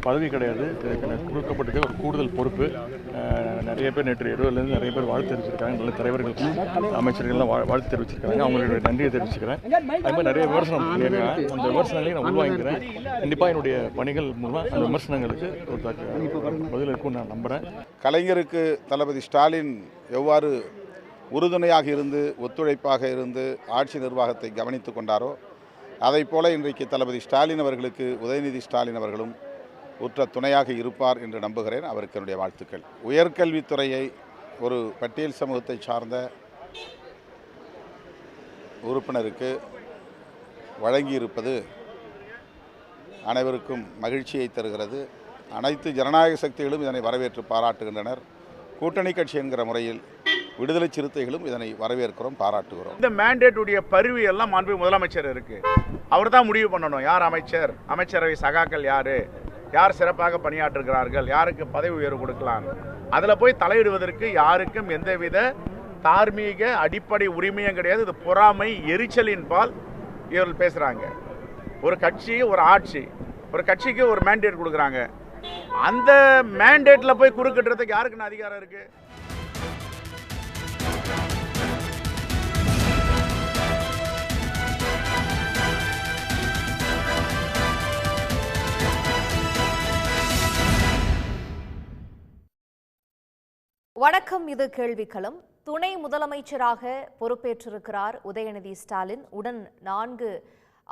பதவி கிடையாது, கொடுக்கப்பட்டது ஒரு கூடுதல் பொறுப்பு. நிறைய பேர் நேற்று இரவுலேருந்து நிறைய பேர் வாழ்த்து தெரிவிச்சிருக்காங்க. நல்ல தலைவர்கள் அமைச்சர்கள்லாம் வாழ்த்து தெரிவிச்சிருக்காங்க. அவங்களுடைய நன்றியை தெரிவிச்சுக்கிறேன். அது மாதிரி நிறைய விமர்சனம் பண்ணியிருக்காங்க. அந்த விமர்சனங்களையும் நான் உள்வாங்கிக்கிறேன். கண்டிப்பாக என்னுடைய பணிகள் மூலமாக அந்த விமர்சனங்களுக்கு ஒரு பதில் இருக்கும்னு நான் நம்புகிறேன். கலைஞருக்கு தளபதி ஸ்டாலின் எவ்வாறு உறுதுணையாக இருந்து ஒத்துழைப்பாக இருந்து ஆட்சி நிர்வாகத்தை கவனித்து கொண்டாரோ அதைப் போல இன்றைக்கு தளபதி ஸ்டாலின் அவர்களுக்கு உதயநிதி ஸ்டாலின் அவர்களும் உற்ற துணையாக இருப்பார் என்று நம்புகிறேன். அவருக்கு என்னுடைய வாழ்த்துக்கள். உயர்கல்வித்துறையை ஒரு பட்டியல் சமூகத்தை சார்ந்த உறுப்பினருக்கு வழங்கியிருப்பது அனைவருக்கும் மகிழ்ச்சியை தருகிறது. அனைத்து ஜனநாயக சக்திகளும் இதனை வரவேற்று பாராட்டுகின்றனர். கூட்டணி கட்சி என்கிற முறையில் விடுதலை சிறுத்தைகளும் இதனை வரவேற்கிறோம், பாராட்டுகிறோம். இந்த மேண்டேட்டுடைய பரிவு எல்லாம் மாண்பு முதலமைச்சர் இருக்கு. அவர் தான் முடிவு பண்ணணும் யார் அமைச்சர், அமைச்சரவை சகாக்கள் யார் சிறப்பாக பணியாற்றுகிறார்கள், யாருக்கு பதவி உயர்வு கொடுக்கலாம். அதில் போய் தலையிடுவதற்கு யாருக்கும் எந்தவித தார்மீக அடிப்படை உரிமையும் கிடையாது. இது பொறாமை எரிச்சலின் பால் இவர்கள் பேசுகிறாங்க. ஒரு கட்சி ஒரு ஆட்சி, ஒரு கட்சிக்கு ஒரு மேண்டேட் கொடுக்குறாங்க. அந்த மேண்டேட்ல போய் குறுக்கிடுறதுக்கு யாருக்குன்னு அதிகாரம் இருக்கு? வணக்கம், இது கேள்விக்களம். துணை முதலமைச்சராக பொறுப்பேற்றிருக்கிறார் உதயநிதி ஸ்டாலின். உடன் 4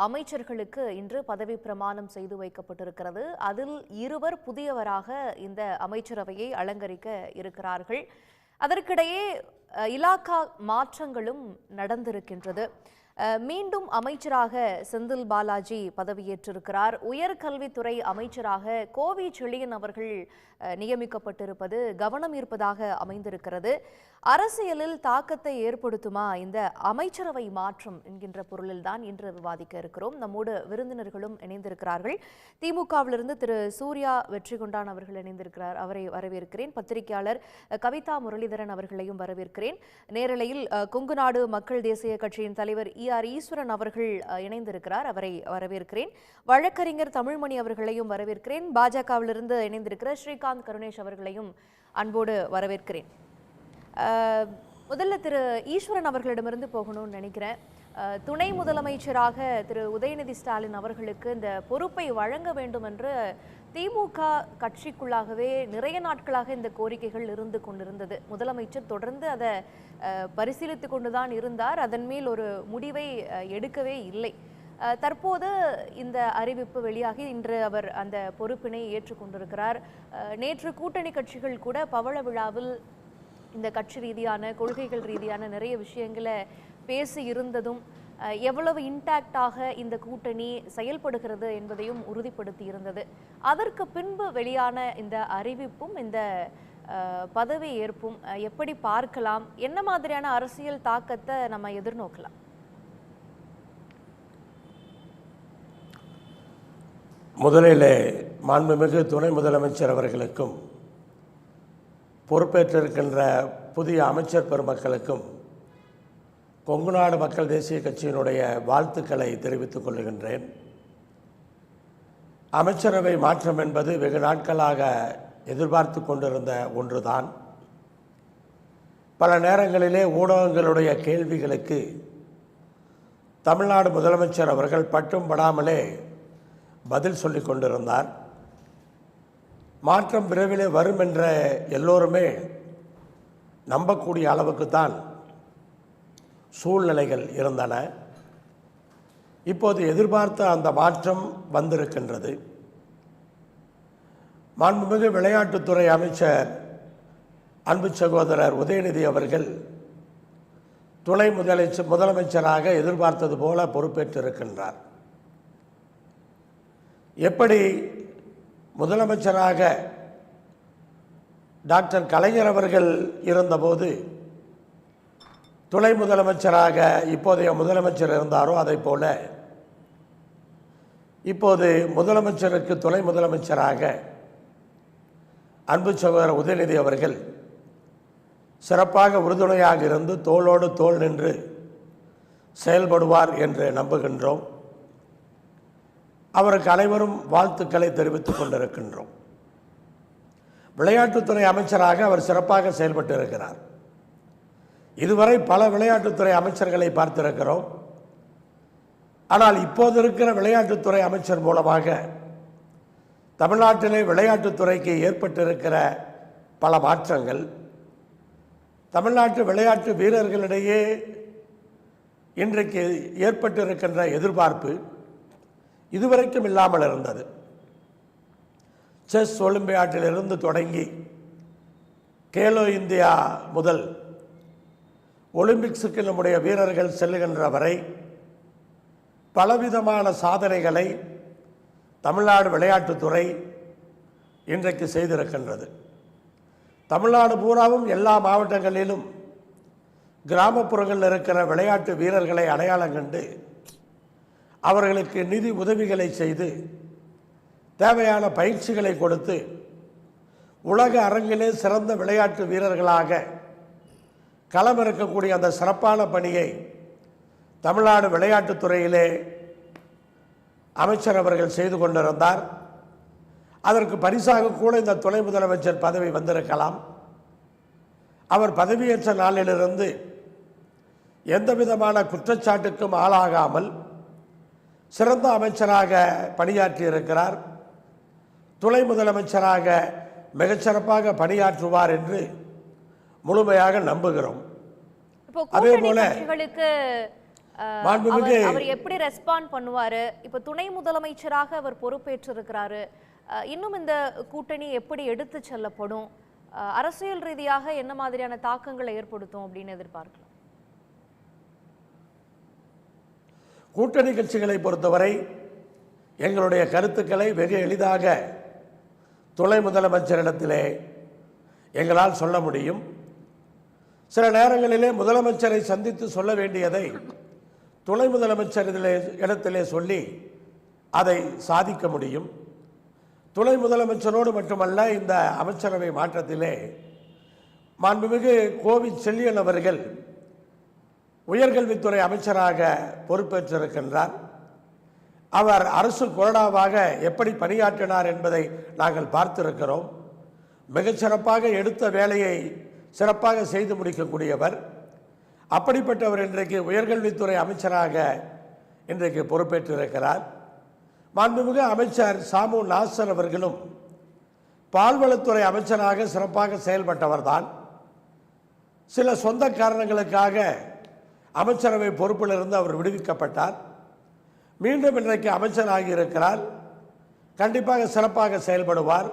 அமைச்சர்களுக்கு இன்று பதவி பிரமாணம் செய்து வைக்கப்பட்டிருக்கிறது. அதில் 2 புதியவராக இந்த அமைச்சரவையை அலங்கரிக்க இருக்கிறார்கள். அதற்கிடையே இலாக்கா மாற்றங்களும் நடந்திருக்கின்றது. மீண்டும் அமைச்சராக செந்தில் பாலாஜி பதவியேற்றிருக்கிறார். உயர்கல்வித்துறை அமைச்சராக கோவி செழியன் அவர்கள் நியமிக்கப்பட்டிருப்பது கவனம் ஈர்ப்பதாக அமைந்திருக்கிறது. அரசியலில் தாக்கத்தை ஏற்படுத்துமா இந்த அமைச்சரவை மாற்றம் என்கின்ற பொருளில்தான் இன்று விவாதிக்க இருக்கிறோம். நம்மோடு விருந்தினர்களும் இணைந்திருக்கிறார்கள். திமுகவிலிருந்து திரு சூர்யா வெற்றிகொண்டான் அவர்கள் இணைந்திருக்கிறார், அவரை வரவேற்கிறேன். பத்திரிகையாளர் கவிதா முரளிதரன் அவர்களையும் வரவேற்கிறேன். நேரலையில் கொங்கு நாடு மக்கள் தேசிய கட்சியின் தலைவர் ER ஈஸ்வரன் அவர்கள் இணைந்திருக்கிறார், அவரை வரவேற்கிறேன். வழக்கறிஞர் தமிழ்மணி அவர்களையும் வரவேற்கிறேன். பாஜகவிலிருந்து இணைந்திருக்கிற ஸ்ரீகாந்த் கருணேஷ் அவர்களையும் அன்போடு வரவேற்கிறேன். முதல்ல திரு ஈஸ்வரன் அவர்களிடமிருந்து போகணும்னு நினைக்கிறேன். துணை முதலமைச்சராக திரு உதயநிதி ஸ்டாலின் அவர்களுக்கு இந்த பொறுப்பை வழங்க வேண்டும் என்று திமுக கட்சிக்குள்ளாகவே நிறைய நாட்களாக இந்த கோரிக்கைகள் இருந்து கொண்டிருந்தது. முதலமைச்சர் தொடர்ந்து அதை பரிசீலித்து கொண்டுதான் இருந்தார். அதன் மேல் ஒரு முடிவை எடுக்கவே இல்லை. தற்போது இந்த அறிவிப்பு வெளியாகி இன்று அவர் அந்த பொறுப்பினை ஏற்றுக்கொண்டிருக்கிறார். நேற்று கூட்டணி கட்சிகள் கூட பவள விழாவில் இந்த கட்சி ரீதியான கொள்கைகள் ரீதியான நிறைய விஷயங்களை பேசி இருந்ததும் எவ்வளவு இன்டாக்டாக இந்த கூட்டணி செயல்படுகிறது என்பதையும் உறுதிப்படுத்தி இருந்தது. அதற்கு பின்பு வெளியான இந்த அறிவிப்பும் இந்த பதவி ஏற்பும் எப்படி பார்க்கலாம்? என்ன மாதிரியான அரசியல் தாக்கத்தை நம்ம எதிர்நோக்கலாம்? முதலில் மாண்புமிகு துணை முதலமைச்சர் அவர்களுக்கும் பொறுப்பேற்றிருக்கின்ற புதிய அமைச்சர் பெருமக்களுக்கும் கொங்கு நாடு மக்கள் தேசிய கட்சியினுடைய வாழ்த்துக்களை தெரிவித்துக் கொள்கின்றேன். அமைச்சரவை மாற்றம் என்பது வெகு நாட்களாக எதிர்பார்த்து கொண்டிருந்த ஒன்றுதான். பல நேரங்களிலே ஊடகங்களுடைய கேள்விகளுக்கு தமிழ்நாடு முதலமைச்சர் அவர்கள் பட்டும் படாமலே பதில் சொல்லிக் கொண்டிருந்தார். மாற்றம் விரைவிலே வரும் என்ற எல்லோருமே நம்பக்கூடிய அளவுக்குத்தான் சூழ்நிலைகள் இருந்தன. இப்போது எதிர்பார்த்த அந்த மாற்றம் வந்திருக்கின்றது. மாண்புமிகு விளையாட்டுத்துறை அமைச்சர் அன்பு சகோதரர் உதயநிதி அவர்கள் துணை முதலமைச்சராக எதிர்பார்த்தது போல பொறுப்பேற்றிருக்கின்றார். எப்படி முதலமைச்சராக டாக்டர் கலைஞர் அவர்கள் இருந்தபோது துணை முதலமைச்சராக இப்போதைய முதலமைச்சர் இருந்தாரோ அதை போல இப்போது முதலமைச்சருக்கு துணை முதலமைச்சராக அன்பு சகோதரர் உதயநிதி அவர்கள் சிறப்பாக உறுதுணையாக இருந்து தோளோடு தோள் நின்று செயல்படுவார் என்று நம்புகின்றோம். அவருக்கு அனைவரும் வாழ்த்துக்களை தெரிவித்துக் கொண்டிருக்கின்றோம். விளையாட்டுத்துறை அமைச்சராக அவர் சிறப்பாக செயல்பட்டு இருக்கிறார். இதுவரை பல விளையாட்டுத்துறை அமைச்சர்களை பார்த்திருக்கிறோம். ஆனால் இப்போது இருக்கிற விளையாட்டுத்துறை அமைச்சர் மூலமாக தமிழ்நாட்டிலே விளையாட்டுத்துறைக்கு ஏற்பட்டிருக்கிற பல மாற்றங்கள், தமிழ்நாட்டு விளையாட்டு வீரர்களிடையே இன்றைக்கு ஏற்பட்டிருக்கின்ற எதிர்பார்ப்பு இதுவரைக்கும் இல்லாமல் இருந்தது. செஸ் ஒலிம்பியாட்டிலிருந்து தொடங்கி கேலோ இந்தியா முதல் ஒலிம்பிக்ஸுக்கு நம்முடைய வீரர்கள் செல்லுகின்ற வரை பலவிதமான சாதனைகளை தமிழ்நாடு விளையாட்டுத்துறை இன்றைக்கு செய்திருக்கின்றது. தமிழ்நாடு பூராவும் எல்லா மாவட்டங்களிலும் கிராமப்புறங்களில் இருக்கிற விளையாட்டு வீரர்களை அடையாளம் கண்டு அவர்களுக்கு நிதி உதவிகளை செய்து தேவையான பயிற்சிகளை கொடுத்து உலக அரங்கிலே சிறந்த விளையாட்டு வீரர்களாக களமிறக்கக்கூடிய அந்த சிறப்பான பணியை தமிழ்நாடு விளையாட்டுத்துறையிலே அமைச்சர் அவர்கள் செய்து கொண்டிருந்தார். அதற்கு பரிசாக கூட இந்த துணை முதலமைச்சர் பதவி வந்திருக்கலாம். அவர் பதவியேற்ற நாளிலிருந்து எந்த விதமான குற்றச்சாட்டுக்கும் ஆளாகாமல் சிறந்த அமைச்சராக பணியாற்றியிருக்கிறார். துணை முதலமைச்சராக மிகச்சிறப்பாக பணியாற்றுவார் என்று முழுமையாக நம்புகிறோம். அதே போல அவர் எப்படி ரெஸ்பாண்ட் பண்ணுவாரு? இப்ப துணை முதலமைச்சராக அவர் பொறுப்பேற்றிருக்கிறாரு. இன்னும் இந்த கூட்டணி எப்படி எடுத்து செல்லப்படும், அரசியல் ரீதியாக என்ன மாதிரியான தாக்கங்களை ஏற்படுத்தும் அப்படின்னு எதிர்பார்க்கலாம்? கூட்டணி கட்சிகளை பொறுத்தவரை எங்களுடைய கருத்துக்களை வெகு எளிதாக துணை முதலமைச்சரிடத்திலே எங்களால் சொல்ல முடியும். சில நேரங்களிலே முதலமைச்சரை சந்தித்து சொல்ல வேண்டியதை துணை முதலமைச்சர் இடத்திலே சொல்லி அதை சாதிக்க முடியும். துணை முதலமைச்சரோடு மட்டுமல்ல, இந்த அமைச்சரவை மாற்றத்திலே மாண்புமிகு கோவி செல்லியன் அவர்கள் உயர்கல்வித்துறை அமைச்சராக பொறுப்பேற்றிருக்கின்றார். அவர் அரசு கொறடாவாக எப்படி பணியாற்றினார் என்பதை நாங்கள் பார்த்திருக்கிறோம். மிகச்சிறப்பாக எடுத்த வேலையை சிறப்பாக செய்து முடிக்கக்கூடியவர். அப்படிப்பட்டவர் இன்றைக்கு உயர்கல்வித்துறை அமைச்சராக இன்றைக்கு பொறுப்பேற்றிருக்கிறார். மாண்புமிகு அமைச்சர் சாமு நாசர் அவர்களும் பால்வளத்துறை அமைச்சராக சிறப்பாக செயல்பட்டவர்தான். சில சொந்த காரணங்களுக்காக அமைச்சரவை பொறுப்பிலிருந்து அவர் விடுவிக்கப்பட்டார். மீண்டும் இன்றைக்கு அமைச்சராகி இருக்கிறார். கண்டிப்பாக சிறப்பாக செயல்படுவார்.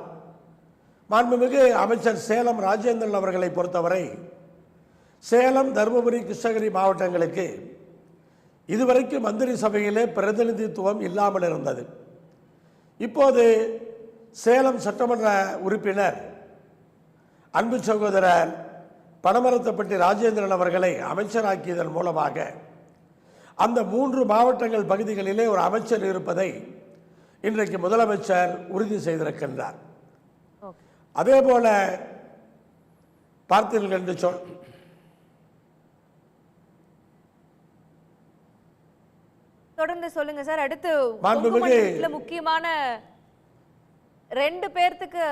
மாண்புமிகு அமைச்சர் சேலம் ராஜேந்திரன் அவர்களை பொறுத்தவரை சேலம், தருமபுரி, கிருஷ்ணகிரி மாவட்டங்களுக்கு இதுவரைக்கும் மந்திரி சபையிலே பிரதிநிதித்துவம் இல்லாமல் இருந்தது. இப்போது சேலம் சட்டமன்ற உறுப்பினர் அன்பு சகோதரர் பனமரத்தப்பட்டி ராஜேந்திரன் அவர்களை அமைச்சராக்கியதன் மூலமாக அந்த 3 மாவட்டங்கள் பகுதிகளிலே ஒரு அமைச்சர் இருப்பதை இன்றைக்கு முதலமைச்சர் உறுதி செய்திருக்கின்றார். அதே போல பார்த்தீர்கள் என்று தொடர்ந்து சொல்லுங்க சார். அடுத்து மாண்புமிகு முக்கியமான 2 பேர்த்துக்கு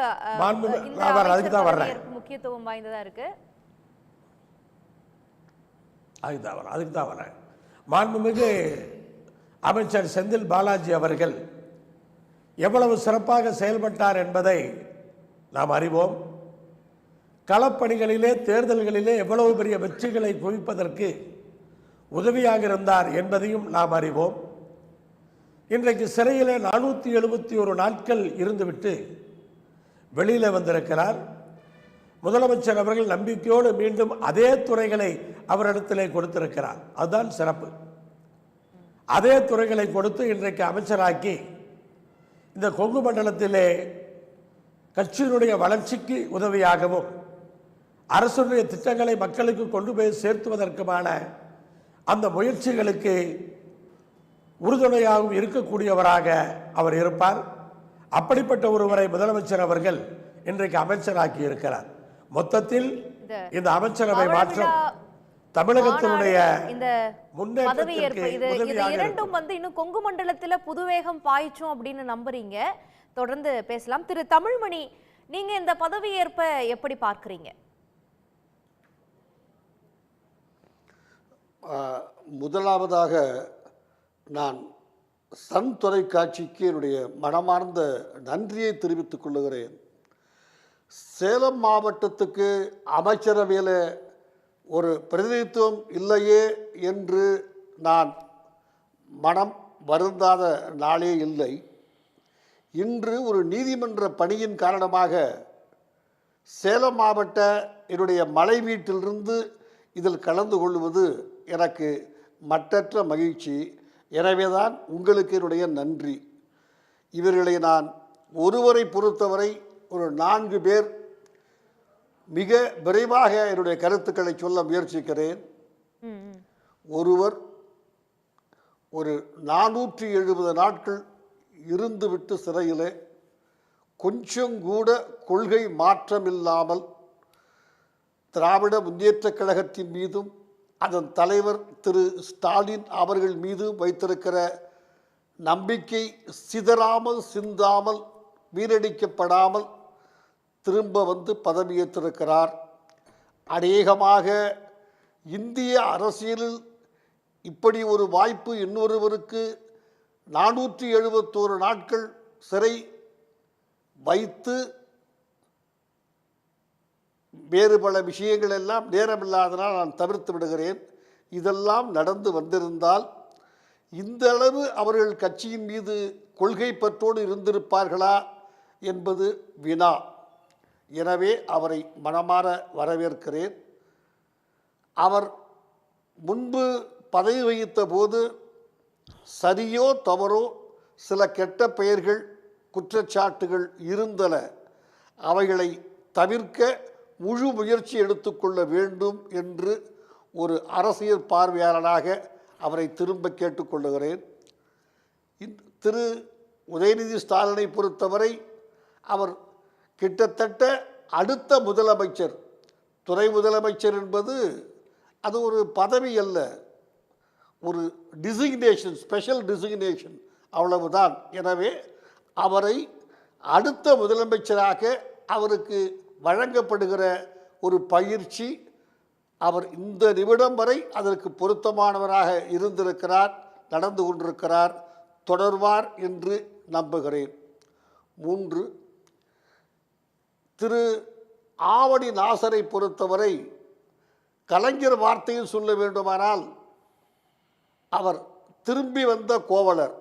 முக்கியத்துவம் வாய்ந்ததா இருக்கு. அதுக்கு தான் வரேன். மாண்புமிகு அமைச்சர் செந்தில் பாலாஜி அவர்கள் எவ்வளவு சிறப்பாக செயல்பட்டார் என்பதை நாம் அறிவோம். களப்பணிகளிலே, தேர்தல்களிலே எவ்வளவு பெரிய வெற்றிகளை குவிப்பதற்கு உதவியாக இருந்தார் என்பதையும் நாம் அறிவோம். இன்றைக்கு சிறையிலே 471 நாட்கள் இருந்துவிட்டு வெளியில் வந்திருக்கிறார். முதலமைச்சர் அவர்கள் நம்பிக்கையோடு மீண்டும் அதே துறைகளை அவரிடத்திலே கொடுத்திருக்கிறார். அதுதான் சிறப்பு. அதே துறைகளை கொடுத்து இன்றைக்கு அமைச்சராக்கி இந்த கொங்கு மண்டலத்திலே கட்சியினுடைய வளர்ச்சிக்கு உதவியாகவும் அரசுடைய திட்டங்களை மக்களுக்கு கொண்டு போய் சேர்த்துவதற்குமான அந்த முயற்சிகளுக்கு உறுதுணையாகவும் இருக்கக்கூடியவராக அவர் இருப்பார். அப்படிப்பட்ட ஒருவரை முதலமைச்சர் அவர்கள் இன்றைக்கு அமைச்சராக்கி இருக்கிறார். மொத்தத்தில் இந்த அமைச்சரவை மாற்றம் தமிழகத்தினுடைய இந்த பதவியேற்பு இது இரண்டும் இன்னும் கொங்கு மண்டலத்துல புதுவேகம் பாய்ச்சும் அப்படின்னு நம்புறீங்க. தொடர்ந்து பேசலாம். திரு தமிழ்மணி, நீங்க இந்த பதவியேற்பை எப்படி பார்க்கறீங்க? முதலாவதாக நான் சன் தொலைக்காட்சிக்கு என்னுடைய மனமார்ந்த நன்றியை தெரிவித்துக் கொள்ளுகிறேன். சேலம் மாவட்டத்துக்கு அமைச்சரவையில் ஒரு பிரதிநிதித்துவம் இல்லையே என்று நான் மனம் வருந்தாத நாளே இல்லை. இன்று ஒரு நீதிமன்ற பணியின் காரணமாக சேலம் மாவட்ட என்னுடைய மலை வீட்டிலிருந்து இதில் கலந்து கொள்வது எனக்கு மற்றற்ற மகிழ்ச்சி. எனவேதான் உங்களுக்கு என்னுடைய நன்றி. இவர்களை நான் ஒருவரை பொறுத்தவரை ஒரு 4 பேர் மிக விரைவாக என்னுடைய கருத்துக்களை சொல்ல முயற்சிக்கிறேன். ஒருவர் ஒரு 470 நாட்கள் இருந்துவிட்டு சிறையிலே கொஞ்சம் கூட கொள்கை மாற்றமில்லாமல் திராவிட முன்னேற்றக் கழகத்தின் மீதும் அதன் தலைவர் திரு ஸ்டாலின் அவர்கள் மீது வைத்திருக்கிற நம்பிக்கை சிதறாமல் சிந்தாமல் வீணடிக்கப்படாமல் திரும்ப வந்து பதவியேற்றிருக்கிறார். அநேகமாக இந்திய அரசியலில் இப்படி ஒரு வாய்ப்பு இன்னொருவருக்கு 471 நாட்கள் சிறை வைத்து வேறு பல விஷயங்கள் எல்லாம் நேரமில்லாதனால் நான் தவிர்த்து விடுகிறேன். இதெல்லாம் நடந்து வந்திருந்தால் இந்த அளவு அவர்கள் கட்சியின் மீது கொள்கை பற்றோடு இருந்திருப்பார்களா என்பது வினா. எனவே அவரை மனமாற வரவேற்கிறேன். அவர் முன்பு பதவி வகித்த போது சரியோ தவறோ சில கெட்ட பெயர்கள் குற்றச்சாட்டுகள் இருந்தன. அவைகளை தவிர்க்க முழு முயற்சி எடுத்துக்கொள்ள வேண்டும் என்று ஒரு அரசியல் பார்வையாளராக அவரை திரும்ப கேட்டுக்கொள்ளுகிறேன். திரு உதயநிதி ஸ்டாலினை பொறுத்தவரை அவர் கிட்டத்தட்ட அடுத்த முதலமைச்சர். துணை முதலமைச்சர் என்பது அது ஒரு பதவி அல்ல, ஒரு டிசிக்னேஷன், ஸ்பெஷல் டிசிக்னேஷன், அவ்வளவுதான். எனவே அவரை அடுத்த முதலமைச்சராக அவருக்கு வழங்கப்படுகிற ஒரு பயிற்சி, அவர் இந்த நிமிடம் வரை அதற்கு பொருத்தமானவராக இருந்திருக்கிறார், நடந்து கொண்டிருக்கிறார், தொடர்வார் என்று நம்புகிறேன். 3, திரு ஆவடி நாசரை பொறுத்தவரை கலைஞர் வார்த்தையில் சொல்ல வேண்டுமானால் அவர் திரும்பி வந்த கோவலர்.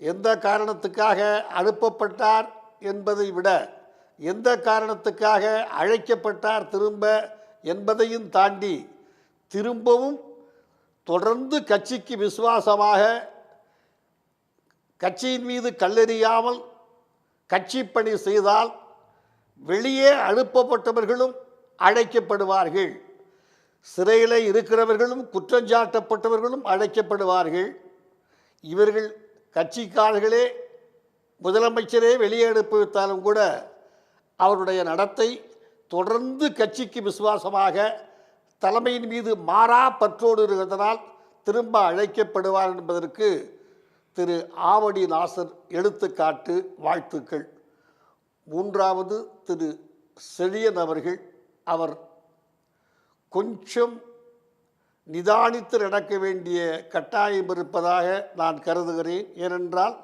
எந்த காரணத்துக்காக அனுப்பப்பட்டார் என்பதை விட எந்த காரணத்துக்காக அழைக்கப்பட்டார் திரும்ப என்பதையும் தாண்டி திரும்பவும் தொடர்ந்து கட்சிக்கு விசுவாசமாக கட்சியின் மீது கல்லெறியாமல் கட்சி பணி செய்தால் வெளியே அனுப்பப்பட்டவர்களும் அழைக்கப்படுவார்கள், சிறையில் இருக்கிறவர்களும் குற்றஞ்சாட்டப்பட்டவர்களும் அழைக்கப்படுவார்கள். இவர்கள் கட்சிக்காரர்களே முதலமைச்சரே வெளியே அனுப்பிவித்தாலும் கூட அவருடைய நடத்தை தொடர்ந்து கட்சிக்கு விசுவாசமாக தலைமையின் மீது மாறா பற்றோடு இருக்கிறதனால் திரும்ப அழைக்கப்படுவார் என்பதற்கு திரு ஆவடி நாசர் எடுத்துக்காட்டு. வாழ்த்துக்கள். 3வது திரு செழியன் அவர்கள், அவர் கொஞ்சம் நிதானித்து நடக்க வேண்டிய கட்டாயம் இருப்பதாக நான் கருதுகிறேன். ஏனென்றால்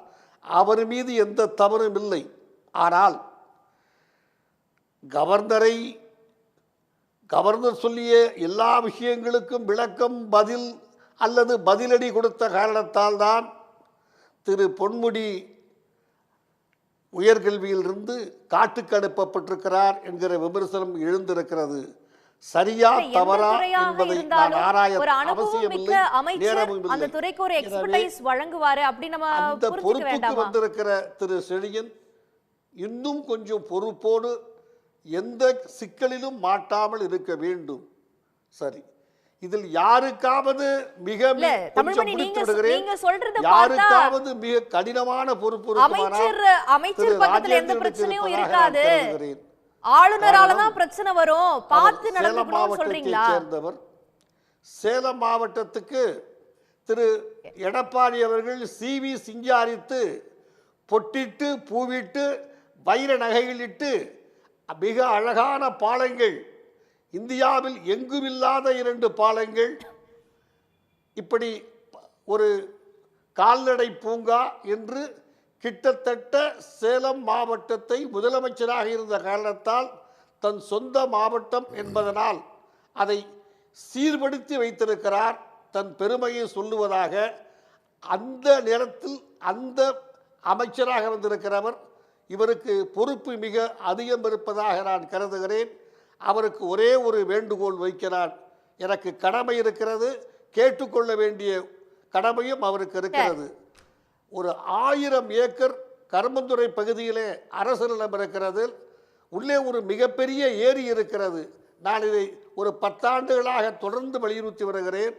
அவர் மீது எந்த தவறும் இல்லை. ஆனால் கவர்னர் சொல்லிய எல்லா விஷயங்களுக்கும் விளக்கம் பதில் அல்லது பதிலடி கொடுத்த காரணத்தால் தான் திரு பொன்முடி உயர்கல்வியிலிருந்து காட்டுக்கு அனுப்பப்பட்டிருக்கிறார் என்கிற விமர்சனம் எழுந்திருக்கிறது. சரியா தவறா என்பதை நான் ஆராய அவசியமில்லை, நேரமும் இல்லை. அந்த துறைக்கு ஒரு எக்ஸ்பர்டைஸ் வழங்குவாரு அப்படி நம்ம அந்த பொறுப்புக்கு வந்திருக்கிற திரு செழியன் இன்னும் கொஞ்சம் பொறுப்போடு எந்த சிக்கலிலும் மாட்டாமல் இருக்க வேண்டும். சரி, இதில் யாருக்காவது மிக யாருக்காவது மிக கடினமான பொறுப்பு அமைச்சர் பக்கத்துல எந்த பிரச்சனையும் இருக்காது, ஆளுநரால தான் பிரச்சனை வரும், பார்த்து நடந்துக்கணும்னு சொல்றீங்களா? சேர்ந்தவர் சேலம் மாவட்டத்துக்கு திரு எடப்பாடி அவர்கள் CV சிங்காரித்து பொட்டிட்டு பூவிட்டு வைர நகைகளிட்டு மிக அழகான பாலங்கள், இந்தியாவில் எங்குமில்லாத 2 பாலங்கள், இப்படி ஒரு கால்நடை பூங்கா என்று கிட்டத்தட்ட சேலம் மாவட்டத்தை முதலமைச்சராக இருந்த காரணத்தால் தன் சொந்த மாவட்டம் என்பதனால் அதை சீர்படுத்தி வைத்திருக்கிறார். தன் பெருமையை சொல்லுவதாக அந்த நேரத்தில் அந்த அமைச்சராக வந்திருக்கிறவர், இவருக்கு பொறுப்பு மிக அதிகம் இருப்பதாக நான் கருதுகிறேன். அவருக்கு ஒரே ஒரு வேண்டுகோள் வைக்கிறார். எனக்கு கடமை இருக்கிறது, கேட்டுக்கொள்ள வேண்டிய கடமையும் அவருக்கு இருக்கிறது. ஒரு 1000 ஏக்கர் கரும்பந்துறை பகுதியிலே அரசு நிலம் இருக்கிறது. உள்ளே ஒரு மிகப்பெரிய ஏரி இருக்கிறது. நான் இதை ஒரு 10 ஆண்டுகளாக தொடர்ந்து வலியுறுத்தி வருகிறேன்.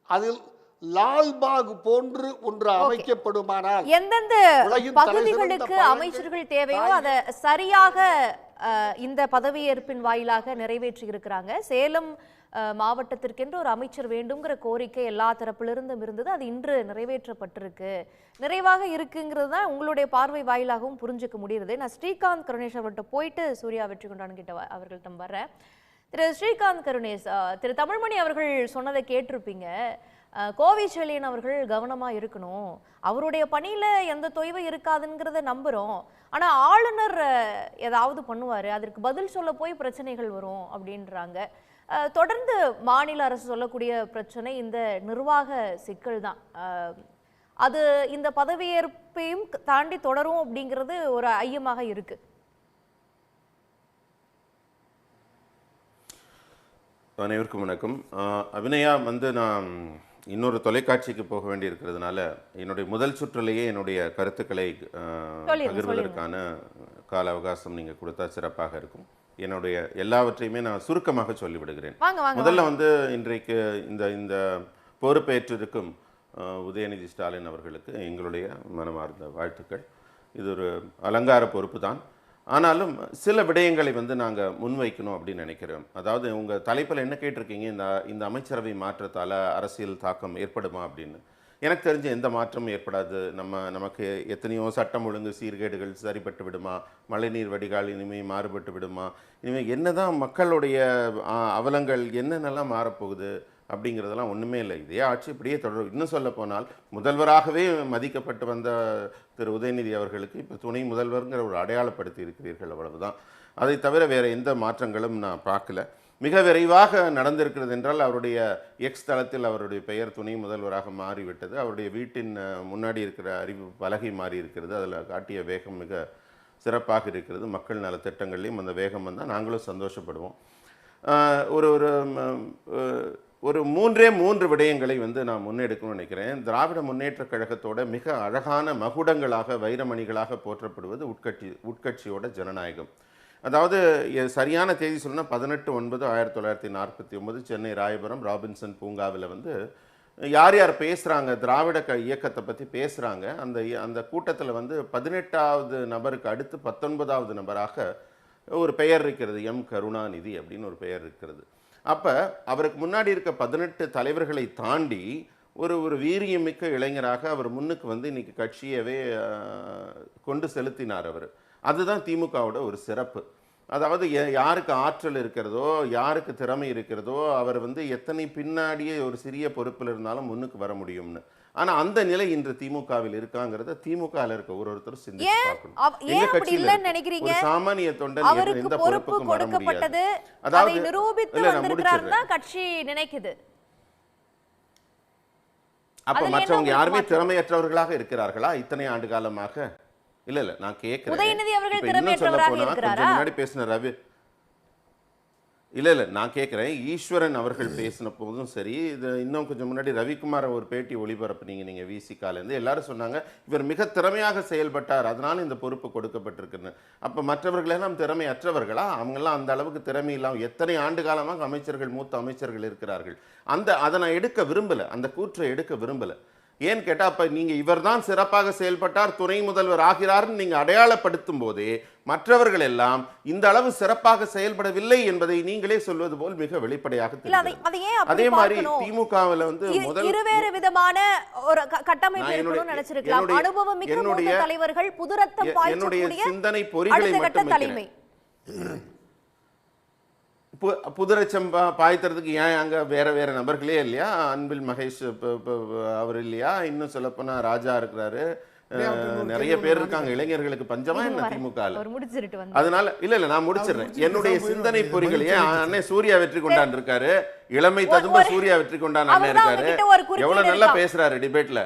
அதில் லால்பாக் போன்று ஒன்று அமைக்கப்படுமானால் எந்தெந்த பகுதிகளுக்கு அமைச்சர்கள் தேவையோ அதை சரியாக இந்த பதவியேற்பின் வாயிலாக நிறைவேற்றி இருக்கிறாங்க. சேலம் மாவட்டத்திற்கென்று ஒரு அமைச்சர் வேண்டும்ங்கிற கோரிக்கை எல்லா தரப்பிலிருந்தும் இருந்தது. அது இன்று நிறைவேற்றப்பட்டிருக்கு, நிறைவாக இருக்குங்கிறது தான் உங்களுடைய பார்வை வாயிலாகவும் புரிஞ்சுக்க முடியுது. நான் ஸ்ரீகாந்த் கருணேஷ் அவர்கிட்ட போயிட்டு சூர்யா வெற்றி கொண்டான்னு கிட்ட அவர்கள்ட்ட வர்றேன். திரு ஸ்ரீகாந்த் கருணேஷ், திரு தமிழ்மணி அவர்கள் சொன்னதை கேட்டிருப்பீங்க. கோவிச்செழியன் அவர்கள் கவனமா இருக்கணும், அவருடைய பணியில எந்த தொய்வும் இருக்காதுங்கிறத நம்புறோம். ஆனா ஆளுநர் ஏதாவது பண்ணுவாரு, அதற்கு பதில் சொல்ல போய் பிரச்சனைகள் வரும் அப்படின்றாங்க. தொடர்ந்து மாநில அரசு சொல்லக்கூடிய பிரச்சனை இந்த நிர்வாக சிக்கல் தான். அது இந்த பதவியேற்பையும் தாண்டி தொடரும் அப்படிங்கிறது ஒரு ஐயமாக இருக்கு. அனைவருக்கும் வணக்கம். அபிநயா நான் இன்னொரு தொலைக்காட்சிக்கு போக வேண்டி இருக்கிறதுனால என்னுடைய முதல் சுற்றிலேயே என்னுடைய கருத்துக்களை பகிர்வதற்கான கால அவகாசம் நீங்கள் கொடுத்தா சிறப்பாக இருக்கும். என்னுடைய எல்லாவற்றையுமே நான் சுருக்கமாக சொல்லிவிடுகிறேன். முதல்ல இன்றைக்கு இந்த பொறுப்பேற்றிருக்கும் உதயநிதி ஸ்டாலின் அவர்களுக்கு எங்களுடைய மனமார்ந்த வாழ்த்துக்கள். இது ஒரு அலங்கார பொறுப்பு தான். ஆனாலும் சில விடயங்களை நாங்கள் முன்வைக்கணும் அப்படின்னு நினைக்கிறோம். அதாவது உங்கள் தலைப்பில் என்ன கேட்டிருக்கீங்க, இந்த அமைச்சரவை மாற்றத்தால் அரசியல் தாக்கம் ஏற்படுமா அப்படின்னு. எனக்கு தெரிஞ்ச எந்த மாற்றமும் ஏற்படாது. நமக்கு எத்தனையோ சட்டம் ஒழுங்கு சீர்கேடுகள் சரிப்பட்டு விடுமா, மழைநீர் வடிகால் இனிமேல் மாறுபட்டு விடுமா, இனிமேல் என்னதான் மக்களுடைய அவலங்கள் என்னென்னலாம் மாறப்போகுது அப்படிங்கிறதெல்லாம் ஒன்றுமே இல்லை. இதே ஆட்சி இப்படியே தொடரும். இன்னும் சொல்ல போனால் முதல்வராகவே மதிக்கப்பட்டு வந்த திரு உதயநிதி அவர்களுக்கு இப்போ துணை முதல்வருங்கிற ஒரு அடையாளப்படுத்தி இருக்கிறீர்கள், அவ்வளவுதான். அதை தவிர வேறு எந்த மாற்றங்களும் நான் பார்க்கல. மிக விரைவாக நடந்திருக்கிறது என்றால் அவருடைய எக்ஸ் தளத்தில் அவருடைய பெயர் துணை முதல்வராக மாறிவிட்டது. அவருடைய வீட்டின் முன்னாடி இருக்கிற அறிவு பலகை மாறி இருக்கிறது. அதில் காட்டிய வேகம் மிக சிறப்பாக இருக்கிறது. மக்கள் நல திட்டங்கள்லையும் அந்த வேகம் வந்தால் நாங்களும் சந்தோஷப்படுவோம். ஒரு மூன்று விடயங்களை நான் முன்னெடுக்கணும்னு நினைக்கிறேன். திராவிட முன்னேற்றக் கழகத்தோட மிக அழகான மகுடங்களாக வைரமணிகளாக போற்றப்படுவது உட்கட்சியோட ஜனநாயகம். அதாவது சரியான தேதி சொல்லணும்னா 18/9/1949 சென்னை ராயபுரம் ராபின்சன் பூங்காவில் யார் யார் பேசுகிறாங்க, திராவிட இயக்கத்தை பற்றி பேசுகிறாங்க. அந்த கூட்டத்தில் 18வது நபருக்கு அடுத்து 19வது நபராக ஒரு பெயர் இருக்கிறது, எம் கருணாநிதி அப்படின்னு ஒரு பெயர் இருக்கிறது. அப்போ அவருக்கு முன்னாடி இருக்க 18 தலைவர்களை தாண்டி ஒரு வீரியமிக்க இளைஞராக அவர் முன்னுக்கு இன்னைக்கு கட்சியவே கொண்டு செலுத்தினார் அவர். அதுதான் திமுகவோட ஒரு சிறப்பு. அதாவது யாருக்கு ஆற்றல் இருக்கிறதோ, யாருக்கு திறமை இருக்கிறதோ, அவர் எத்தனை பின்னாடியே ஒரு சிறிய பொறுப்பில் இருந்தாலும் முன்னுக்கு வர முடியும்னு. ஆனா அந்த நிலை இன்று திமுகவில் இருக்காங்கிறத திமுகவில் இருக்க ஒருத்தர் சிந்திச்சு பார்க்கணும். எங்க கட்சியில ஒரு சாமானிய தொண்டன் எந்த பொறுப்புக்கும் வர முடியாது. அதாவது கட்சி நினைக்குது. அப்ப மற்றவங்க யாருமே திறமையற்றவர்களாக இருக்கிறார்களா இத்தனை ஆண்டு காலமாக? இல்ல நான் கேட்கிறேன். உதயநிதி அவர்கள் திறமையற்றவராக இருக்கிறாரா? முன்னாடி பேசின ரவி இல்ல நான் கேட்குறேன். ஈஸ்வரன் அவர்கள் பேசின போதும் சரி, இது இன்னும் கொஞ்சம் முன்னாடி ரவிக்குமார் ஒரு பேட்டி ஒளிபரப்புனீங்க நீங்கள் விசிகாலேருந்து. எல்லாரும் சொன்னாங்க இவர் மிக திறமையாக செயல்பட்டார், அதனால இந்த பொறுப்பு கொடுக்கப்பட்டிருக்குன்னு. அப்போ மற்றவர்களெல்லாம் திறமை அற்றவர்களா? அவங்கெல்லாம் அந்த அளவுக்கு திறமை இல்லாமல் எத்தனை ஆண்டு காலமாக அமைச்சர்கள் மூத்த அமைச்சர்கள் இருக்கிறார்கள். அதை நான் எடுக்க விரும்பலை, அந்த கூற்றை எடுக்க விரும்பலை. ஏன்னு கேட்டால் அப்போ நீங்கள் இவர் தான் சிறப்பாக செயல்பட்டார், துணை முதல்வர் ஆகிறார்னு நீங்கள் அடையாளப்படுத்தும் போதே மற்றவர்கள் எல்லாம் இந்த அளவு சிறப்பாக செயல்படவில்லை என்பதை நீங்களே சொல்வது போல் மிக வெளிப்படையாக தெரிகிறது. அதே மாதிரி திமுகவில் வந்து முதல் இருவேறு விதமான ஒரு கட்டமைப்பு இருக்கணும்னு நினைச்சிருக்கலாம். அனுபவம் மிக்க மூத்த தலைவர்கள், புதுரத்தம் பாய்ச்சக்கூடிய சிந்தனை பொறிகளை மட்டும் புதுரச்சம் பாய்த்துறதுக்கு ஏன் அங்கே வேற வேற நபர்களே இல்லையா? அன்பில் மகேஷ் அவர் இல்லையா? இன்னும் சொல்லப்போனால் ராஜா இருக்கிறாரு, நிறைய பேர் இருக்காங்க. இளைஞர்களுக்கு பஞ்சமா என்ன திமுக? அதனால இல்ல நான் முடிச்சிடுறேன். என்னுடைய சிந்தனை பொறிகள் ஏன் அண்ணன் சூர்யா வெற்றி கொண்டான் இருக்காரு, இளமை ததும்ப சூர்யா வெற்றி கொண்டான் அண்ணன் இருக்காரு, எவ்வளவு நல்லா பேசுறாரு டிபேட்ல.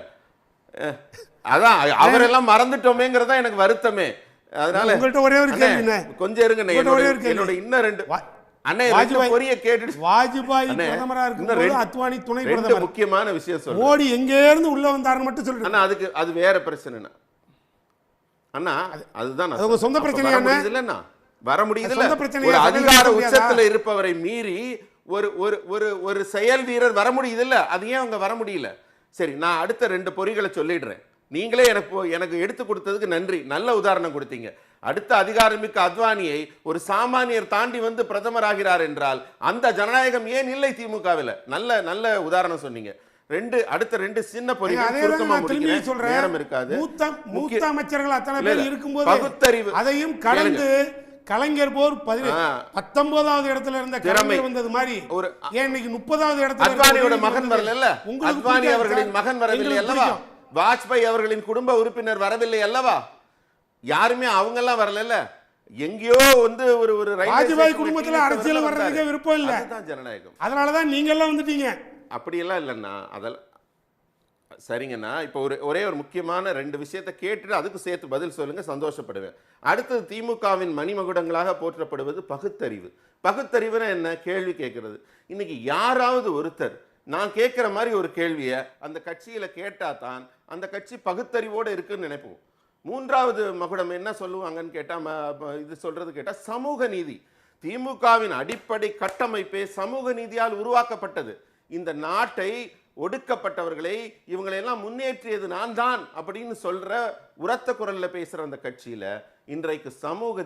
அதான் அவரெல்லாம் மறந்துட்டோமேங்கிறதா எனக்கு வருத்தமே. அதனால கொஞ்சம் இருங்க, என்னோட இன்னும் ரெண்டு முக்கியமான விஷயம் சொல்றேன். மோடி எங்க இருந்து உள்ள வந்தாருன்னு மட்டும் சொல்லுங்க. அதுக்கு அது வேற பிரச்சனை அண்ணா. அதுதான் சொந்த பிரச்சனை இல்லன்னா வர முடியுது. ஒரு அதிகார உச்சத்துல இருப்பவரை மீறி ஒரு ஒரு ஒரு ஒரு செயல் வீரர் வர முடியுது இல்ல, அது ஏன் அவங்க வர முடியல? சரி, நான் அடுத்த ரெண்டு பொறிகளை சொல்லிடுறேன். நீங்களே எனக்கு எடுத்து கொடுத்ததுக்கு நன்றி, நல்ல உதாரணம் கொடுத்தீங்க. அடுத்த அதிகாரமிக்க அத்வானியை ஒரு சாமானியர் தாண்டி வந்து பிரதமர் ஆகிறார் என்றால் அந்த ஜனநாயகம் ஏன் இல்லை திமுகவில்? நல்ல நல்ல உதாரணம் சொன்னீங்க. அடுத்த ரெண்டு சின்ன பொறிகள் நேரம் இருக்காது. மூத்த அமைச்சர்கள் அத்தனை பேர் இருக்கும்போது பகுத்தறிவு அதையும் கடந்து கலைஞர் போர் 19வது இடத்துல இருந்த கலைஞர் வந்தது மாதிரி ஒரு ஏன் இன்னைக்கு 30வது இடத்துல அத்வானியோட மகன் வரல, அத்வானி அவர்களின் மகன் வரவில்லை அல்லவா? வாஜ்பாய் அவர்களின் குடும்ப உறுப்பினர் வரவில்லை அல்லவா? யாருமே அவங்க எல்லாம் வரல. எங்கேயோ வந்து ஒரு ஒரு வாஜ்பாய் குடும்பத்துல அரசியல் வர்றதுக்கு விருப்பம் இல்ல. அதுதான் ஜனநாயகம். அதனாலதான் நீங்க எல்லாம் வந்துட்டீங்க. அப்படி எல்லாம் இல்லைன்னா அதெல்லாம் சரிங்கண்ணா. இப்போ ஒரே ஒரு முக்கியமான ரெண்டு விஷயத்தை கேட்டுட்டு அதுக்கு சேர்த்து பதில் சொல்லுங்க, சந்தோஷப்படுவேன். அடுத்தது திமுகவின் மணிமகுடங்களாக போற்றப்படுவது பகுத்தறிவு. பகுத்தறிவுனா என்ன? கேள்வி கேட்கறது. இன்னைக்கு யாராவது ஒருத்தர் நான் கேட்கிற மாதிரி ஒரு கேள்வியை அந்த கட்சியில கேட்டா தான் அந்த கட்சி பகுத்தறிவோடு இருக்குன்னு நினைப்போம். மூன்றாவது மகுடம் என்ன சொல்லுவாங்கன்னு கேட்டா, இது சொல்றது கேட்டா சமூக நீதி. திமுகவின் அடிப்படை கட்டமைப்பே சமூக நீதியால் உருவாக்கப்பட்டது. இந்த நாட்டை ஒடுக்கப்பட்டவர்களை இவங்களெல்லாம் முன்னேற்றியது நான் தான் அப்படின்னு சொல்ற உரத்த குரல்ல பேசுற அந்த கட்சியில இன்றைக்கு சமூக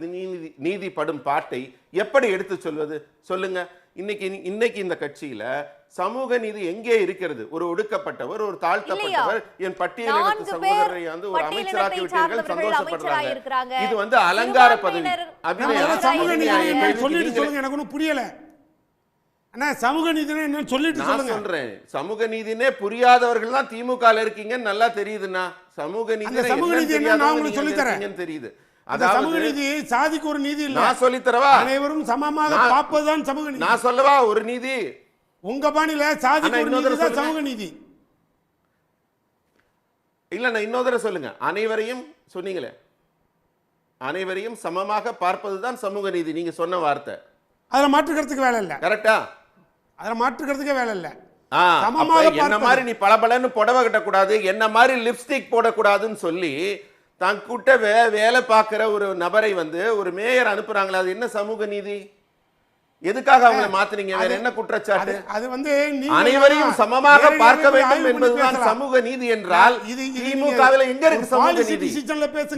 நீதி படும் பாட்டை எப்படி எடுத்து சொல்வது சொல்லுங்க? இன்னைக்கு இந்த கட்சியில சமூக நீதி எங்கே இருக்கிறது? ஒரு ஒடுக்கப்பட்டவர், ஒரு தாழ்த்தப்பட்டவர், என் பட்டியலிடத்து சகோதரரை வந்து ஒரு அமைச்சராக்கி விட்டீர்கள், சந்தோஷப்படுறாங்க. இது வந்து அலங்கார பதவி. எனக்கு ஒன்றும் புரியல. சமூக நீதினே சொல்லிட்டு சொல்றேன். சமூக நீதினே புரியாதவர்கள் தான் திமுக இருக்கீங்க, நல்லா தெரியுதுன்னா. சமூக நீதி தெரியுது. சமூக நீதி சாதிக்கு ஒரு நீதி இல்ல. நான் சொல்லி தரவா? அனைவரும் சமமாக பார்ப்பதுதான் சமூக நீதி. நான் சொல்லவா ஒரு நீதி? உங்க பாணியில சாதிக்கு ஒரு நீதி தான் சமூக நீதி. இல்ல நான் இன்னொரு சொல்லுங்க. அனைவரையும் சொன்னீங்களே, அனைவரையும் சமமாக பார்ப்பதுதான் சமூக நீதி. நீங்க சொன்ன வார்த்தை அதுல மாற்றுக்கிறதுக்கு வேலை இல்ல. கரெக்டா? அதுல மாற்றுக்கிறதுக்கே வேலை இல்ல. என்ன மாதிரி நீ பளபளன்னு புடவை கட்டக்கூடாது, என்ன மாதிரி லிப்ஸ்டிக் போடக்கூடாதுன்னு சொல்லி தான் கூட்ட வேலை பார்க்கிற ஒரு நபரை வந்து ஒரு மேயர் அனுப்புறாங்களா? அது என்ன சமூக நீதி? எதுக்காக அவங்களை மாத்துறீங்க? வேற என்ன குற்றச்சாட்டு? அது வந்து அனைவரையும் சமமாக பார்க்க வேண்டும் என்பதுதான் சமூக நீதி என்றால் திமுகவில் எங்க இருக்கு சமூக நீதி?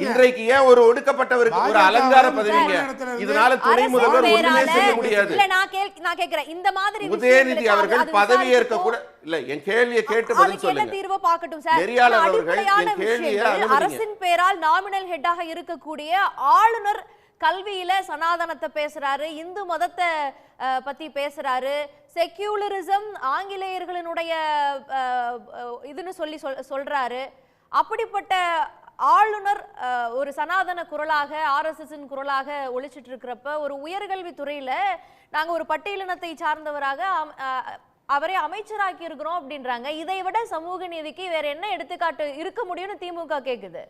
இன்றைக்கு ஏன் ஒரு ஒடுக்கப்பட்டவருக்கு ஒரு அலங்கார பதவிங்க? இதனால துணை முதல்வர் ஒண்ணுமே செய்ய முடியாது. இல்ல நான் கேக்குறேன், இந்த மாதிரி உதயநிதி அவர்கள் பதவி ஏற்க கூட இல்ல. என் கேள்வியை கேட்டு பதில் சொல்லுங்க. தீர்வு பார்க்கட்டும் சார். நெறியாளர் அவர்கள் என் கேள்வியை அரசின் பேரால் நாமினல் ஹெட்டாக இருக்கக்கூடிய ஆளுநர் கல்வியில சனாதனத்தை பேசுறாரு, இந்து மதத்தை பத்தி பேசுறாரு, செக்யூலரிசம் ஆங்கிலேயர்களினுடைய இதுன்னு சொல்றாரு. அப்படிப்பட்ட ஆளுநர் ஒரு சனாதன குரலாக, ஆர்எஸ்எஸ் குரலாக ஒழிச்சிட்டு இருக்கிறப்ப ஒரு உயர்கல்வி துறையில நாங்க ஒரு பட்டியலினத்தை சார்ந்தவராக அவரை அமைச்சராக்கி இருக்கிறோம் அப்படின்றாங்க. இதை விட சமூக நீதிக்கு வேற என்ன எடுத்துக்காட்டு இருக்க முடியும்னு திமுக கேக்குது.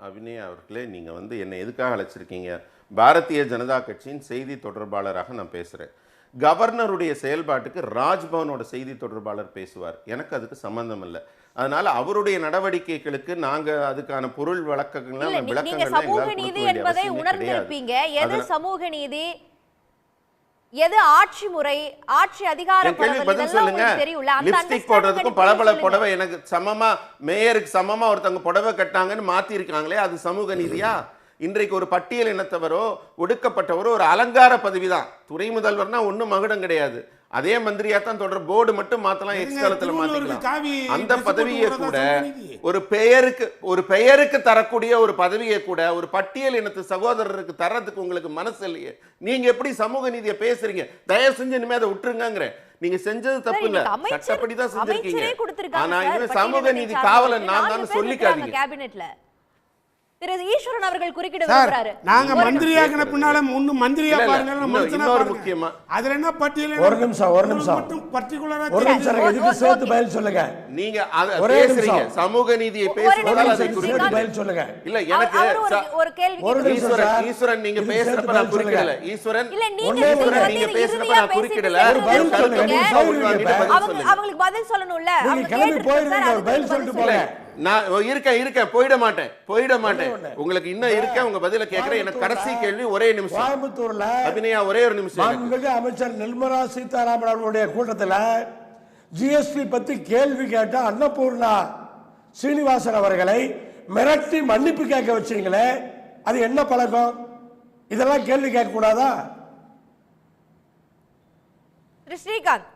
அபிநயா அவர்களே, நீங்கள் வந்து என்னை எதுக்காக அழைச்சிருக்கீங்க? பாரதிய ஜனதா கட்சியின் செய்தி தொடர்பாளராக நான் பேசுகிறேன். கவர்னருடைய செயல்பாட்டுக்கு ராஜ்பவனோட செய்தி தொடர்பாளர் பேசுவார், எனக்கு அதுக்கு சம்பந்தம் இல்லை. அதனால அவருடைய நடவடிக்கைகளுக்கு நாங்க அதுக்கான பொருள் விளக்கங்கள் சமூக நீதி என்பதை உணர்ந்திருப்பீங்க. எது சமூக நீதி? எது ஆட்சி முறை, ஆட்சி அதிகார பதில் சொல்லுங்க. லிப்ஸ்டிக் போடுறதுக்கும் பளபள புடவை எனக்கு சமமா, மேயருக்கு சமமா ஒருத்தவங்க புடவை கட்டாங்கன்னு மாத்தி இருக்காங்களே, அது சமூக நீதியா? இன்றைக்கு ஒரு பட்டியல் இனத்தவரோ ஒடுக்கப்பட்டவரோ ஒரு அலங்கார பதவிதான். துறை முதல்வர்னா ஒன்னும் மகுடம் கிடையாது. அதே மந்திரியா தான் தொடர், போர்டு மட்டும் மாத்தலாம், எக்ஸ்தலத்துல மாத்திக்கலாம். அந்த பதவியை கூட ஒரு பெயருக்கு தரக்கூடிய ஒரு பதவியை கூட ஒரு பட்டியல் இனத்து சகோதரருக்கு தரதுக்கு உங்களுக்கு மனசு இல்லையே. நீங்க எப்படி சமூக நீதியை பேசுறீங்க? தயவு செஞ்சு இனிமே அதை விட்டுருங்க. நீங்க செஞ்சது தப்பு இல்ல, சட்டப்படிதான் செஞ்சிருக்கீங்க. ஆனா இது சமூக நீதி காவலன் நான் தான் சொல்லிக்காதீங்க. கேபினெட்ல திரு ஈஸ்வரன் அவர்கள் குறுக்கிட விரும்புறாரு. நாங்க மந்திரியாக்கின பின்னால முன்னு மந்திரியா பாருங்க, இன்னொரு முக்கியமா அதுல என்ன பட்டியல்? ஒரு நிமிஷம் பர்టిక్యులரா இதுக்கு சேர்த்து பதில் சொல்லுங்க. நீங்க பேசுறீங்க சமூக நீதியை பேசுறதால அதை குறிப்பிட்டு பதில் சொல்லுங்க. இல்ல எனக்கு ஒரு கேள்வி. ஈஸ்வரன் நீங்க பேசுறப்ப நான் குறுக்கிடல. ஈஸ்வரன் நீங்க பேசுறப்ப நான் குறுக்கிடல. அவங்களுக்கு பதில் சொல்லணும்ல. நீங்க கிளம்பி போயிடுங்க, பதில் சொல்லிட்டு போங்க. நான் இருக்கேன், போயிட மாட்டேன். உங்களுக்கு இன்னும் இருக்க உங்க பதில கேக்குறேன். எனக்கு கடைசி கேள்வி ஒரே நிமிஷம். கோயம்புத்தூர்ல அபிநயா ஒரே ஒரு நிமிஷம். மாண்புமிகு அமைச்சர் நிர்மலா சீதாராமன் அவர்களுடைய கூட்டத்தில் ஜிஎஸ்டி பத்தி கேள்வி கேட்ட அன்னபூர்ணா சீனிவாசன் அவர்களை மிரட்டி மன்னிப்பு கேட்க வச்சீங்களே, அது என்ன பழக்கம்? இதெல்லாம் கேள்வி கேட்க கூடாதா? ஸ்ரீகாந்த்,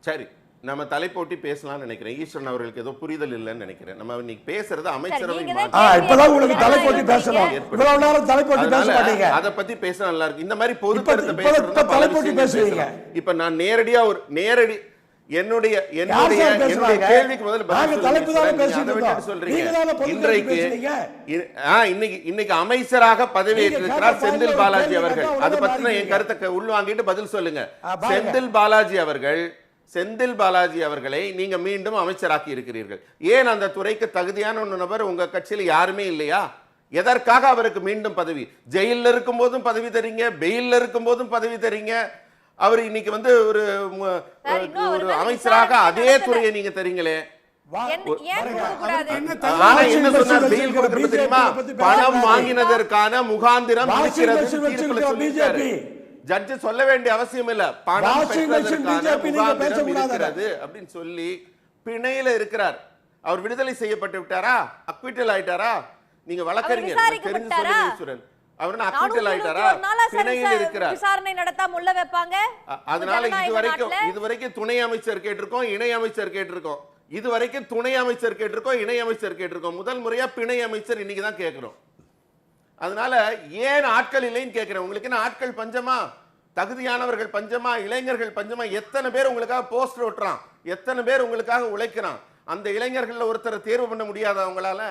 சரி, நம்ம தலைப்போட்டி பேசலாம்னு நினைக்கிறேன். ஈஸ்வரன் அவர்களுக்கு ஏதோ புரிதல் இல்லைன்னு நினைக்கிறேன். நம்ம இன்னைக்கு பேசுறது அமைச்சரவை இப்பதான் உங்களுக்கு தலைப்போட்டி பேசலாம். இவ்வளவு நேரம் தலைப்போட்டி பேச மாட்டீங்க. அத பத்தி பேச நல்லா இருக்கு. இந்த மாதிரி பொது கருத்து பேசுறது தலைப்போட்டி பேசுவீங்க. இப்ப நான் நேரடி என்னுடைய கேள்விக்கு முதல்ல பதில் சொல்றீங்க. இன்னைக்கு அமைச்சராக பதவியேற்றிருக்கிறார் செந்தில் பாலாஜி அவர்கள். அதை பத்தின என் கருத்தை உள்வாங்கிட்டு பதில் சொல்லுங்க. செந்தில் பாலாஜி அவர்களை நீங்க மீண்டும் அமைச்சராக்கி இருக்கிறீர்கள். ஏன் அந்த துறைக்கு தகுதியான ஒரு நபர் உங்க கட்சியில் யாருமே இல்லையா? எதற்காக அவருக்கு மீண்டும் பதவி? ஜெயில இருக்கும் போதும் பதவி தரீங்க, பெயில்ல இருக்கும் போதும் பதவி தரீங்க. அவர் இன்னைக்கு ஒரு அமைச்சராக அதே துறையை நீங்க தரீங்களே. பணம் வாங்கினதற்கான முகாந்திரம் ஜட்ஜ் சொல்ல வேண்டிய அவசியம் இல்ல. பணம் இருக்கிறது அப்படின்னு சொல்லி பிணையில இருக்கிறார். அவர் விடுதலை செய்யப்பட்டு விட்டாரா? அக்விட்டல் ஆயிட்டாரா? நீங்க வழக்கறிஞர், தெரிஞ்சு சொல்லுங்க ஈஸ்வரன். அவர் அக்விட்டல் ஆயிட்டாரா? பிணையில் இருக்கிறார். விசாரணை நடத்தாம உள்ள வைப்பாங்க. அதனால இதுவரைக்கும் துணை அமைச்சர் கேட்டிருக்கோம், இணை அமைச்சர் கேட்டிருக்கோம். இதுவரைக்கும் துணை அமைச்சர் கேட்டிருக்கோம், இணை அமைச்சர் கேட்டிருக்கோம். முதல் முறையா பிணை அமைச்சர் இன்னைக்கு தான் கேட்கிறோம். அதனால ஏன் ஆட்கள் இல்லைன்னு கேட்கிறேன். உங்களுக்கு என்ன ஆட்கள் பஞ்சமா? தகுதியானவர்கள் பஞ்சமா? இளைஞர்கள் பஞ்சமா? எத்தனை பேர் உங்களுக்காக போஸ்டர் ஓட்டுறான், எத்தனை பேர் உங்களுக்காக உழைக்கிறான். அந்த இளைஞர்கள் ஒருத்தரை தேர்வு பண்ண முடியாத அவங்களால?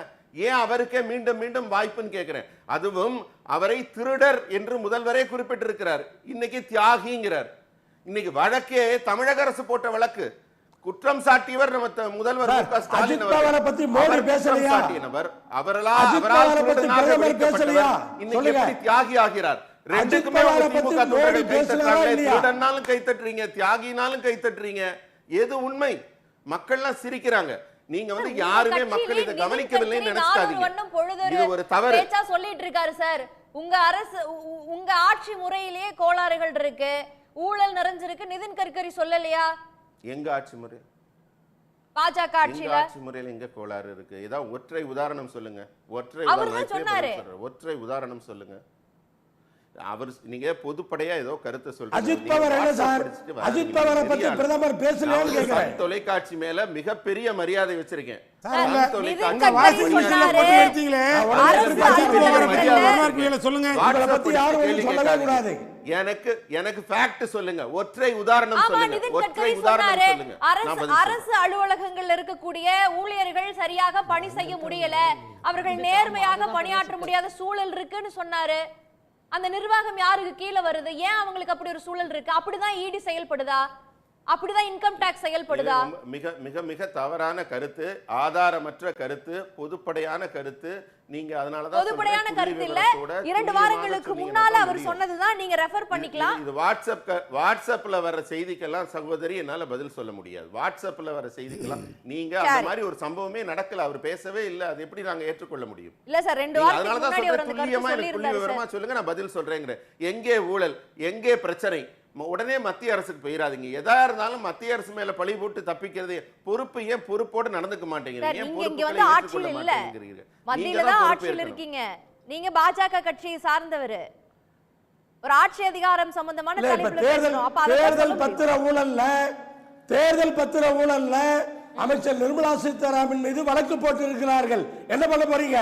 ஏன் அவருக்கே மீண்டும் மீண்டும் வாய்ப்புன்னு கேட்கிறேன். அதுவும் அவரை திருடர் என்று முதல்வரே குறிப்பிட்டிருக்கிறார். இன்னைக்கு தியாகிங்கிறார். இன்னைக்கு வழக்கே தமிழக அரசு போட்ட வழக்கு. குற்றம் சாட்டியவர் நம்ம முதல்வர் ஸ்டாலின் தியாகி ஆகிறார். ரெண்டுக்குமே கை தட்டுறீங்க, தியாகினாலும் கை தட்டுறீங்க. எது உண்மை? மக்கள்லாம் சிரிக்கிறாங்க. நீங்க யாருமே மக்கள் இதை கவனிக்கவில்லைன்னு நினைச்சாதீங்க. இது ஒரு தவறு சொல்லிட்டு இருக்காரு சார். உங்க அரசு, உங்க ஆட்சி முறையிலேயே கோளாறுகள் இருக்கு, ஊழல் நிறைஞ்சிருக்கு. நிதின் கட்கரி சொல்லலையா? எங்க ஆட்சி முறை? பாஜக ஆட்சியில ஆட்சி முறையில எங்க கோளாறு இருக்கு? ஏதாவது ஒற்றை உதாரணம் சொல்லுங்க. ஒற்றை உதாரணம் சொல்லுங்க. அவர் நீங்க பொதுப்படையா ஏதோ கருத்தை சொல்றீங்க. அஜித் பவார் என்ன சார்? அஜித் பவாரை பத்தி பிரதமர் பேசலையான்னு கேக்குறேன். தொலைக்காட்சி மேல மிகப்பெரிய மரியாதை வச்சிருக்கேன். எனக்கு ஃபேக்ட் சொல்லுங்க, ஒற்றை உதாரணம் சொல்லுங்க. ஒற்றை உதாரணம் சொல்லுங்க. அரசு அலுவலகங்கள்ல இருக்கக்கூடிய ஊழியர்கள் சரியாக பணி செய்ய முடியல, அவர்கள் நேர்மையாக பணியாற்ற முடியாத சூழல் இருக்குன்னு சொன்னாரு. அந்த நிர்வாகம் யாருக்கு கீழே வருது? ஏன் அவங்களுக்கு அப்படி ஒரு சூழல் இருக்கு? அப்படிதான் ஈடி செயல்படுதா? அப்படிதான் இன்கம் டாக்ஸ் செயல்படுதா? மிக மிக மிக தவறான கருத்து, ஆதாரமற்ற கருத்து, பொதுப்படையான கருத்து. நீங்க அதனால தான் பொதுப்படையான கருத்து இல்ல, 2 வாரங்களுக்கு முன்னால அவர் சொன்னதுதான் நீங்க ரெஃபர் பண்ணிக்கலாம். இது வாட்ஸ்அப்ல வர செய்திக்கெல்லாம் சகோதரி என்னால பதில் சொல்ல முடியாது. வாட்ஸ்அப்ல வர செய்திக்கெல்லாம் நீங்க அந்த மாதிரி ஒரு சம்பவமே நடக்கல, அவர் பேசவே இல்ல, அது எப்படி நாங்க ஏற்றுக்கொள்ள முடியும்? இல்ல சார், 2 வாரத்துக்கு முன்னாடி அவர் அந்த கருத்து சொல்லியிருந்தாரு. விவரமா சொல்லுங்க, நான் பதில் சொல்றேங்கற. எங்கே ஊழல், எங்கே பிரச்சனை, உடனே மத்திய அரசுக்கு போயிடாதீங்க. எதா இருந்தாலும் மத்திய அரசு மேல பழி போட்டு தப்பிக்கிறது பொறுப்பு. ஏன் பொறுப்போடு நடந்துக்க மாட்டேங்கிறீங்க? இங்க வந்து ஆட்சியில் இல்ல, மத்தியில தான் ஆட்சியில் இருக்கீங்க. நீங்க பாஜக கட்சியை சார்ந்தவர், ஒரு ஆட்சி அதிகாரம் சம்பந்தமான தலைப்புல பேசணும். அப்ப தேர்தல் பத்திர ஊழல்ல அமைச்சர் நிர்மலா சீதாராமன் மீது வழக்கு போட்டு இருக்கிறார்கள். என்ன பண்ண போறீங்க?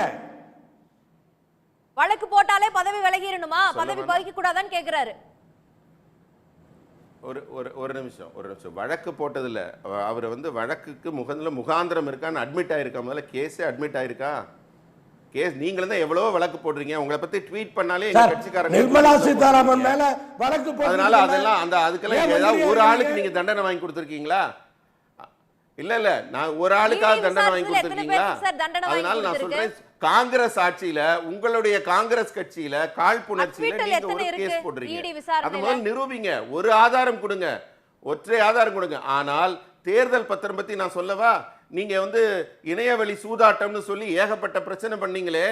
வழக்கு போட்டாலே பதவி விலகிரணுமா? பதவி பறிக்க கூடாதான்னு கேக்குறாரு. ஒரு நிமிஷம். வழக்கு போட்டதில்ல, அவர் வந்து வழக்குக்கு முகாந்திரம் இருக்கான்னு அட்மிட் ஆயிருக்கா? முதல்ல கேஸே அட்மிட் ஆயிருக்கா? கேஸ் நீங்களும் தான் எவ்வளவு வழக்கு போடுறீங்க. உங்களை பத்தி ட்வீட் பண்ணாலே எங்க கட்சிக்காரங்க நிர்மலா சீதாராமன் மேல வழக்கு போட்டு, அதனால அதெல்லாம் அதுக்கெல்லாம் ஏதாவது ஒரு ஆளுக்கு நீங்க தண்டனை வாங்கி கொடுத்திருக்கீங்களா? இல்ல நான் ஒரு ஆளுக்காக தண்டனை வாங்கி கொடுத்திருக்கீங்களா? அதனால நான் சொல்றேன், காங்கிரஸ் ஆட்சியில உங்களுடைய காங்கிரஸ் கட்சியில காழ்ப்புணர்ச்சியில நீங்க ஒரு கேஸ் போடுறீங்க. அது முதல்ல நிரூபிங்க, ஒரு ஆதாரம் கொடுங்க, ஒற்றை ஆதாரம் கொடுங்க. ஆனால் தேர்தல் பத்திரம் பத்தி நான் சொல்லவா? நீங்க வந்து இணையவழி சூதாட்டம்னு சொல்லி ஏகப்பட்ட பிரச்சனை பண்ணீங்களே,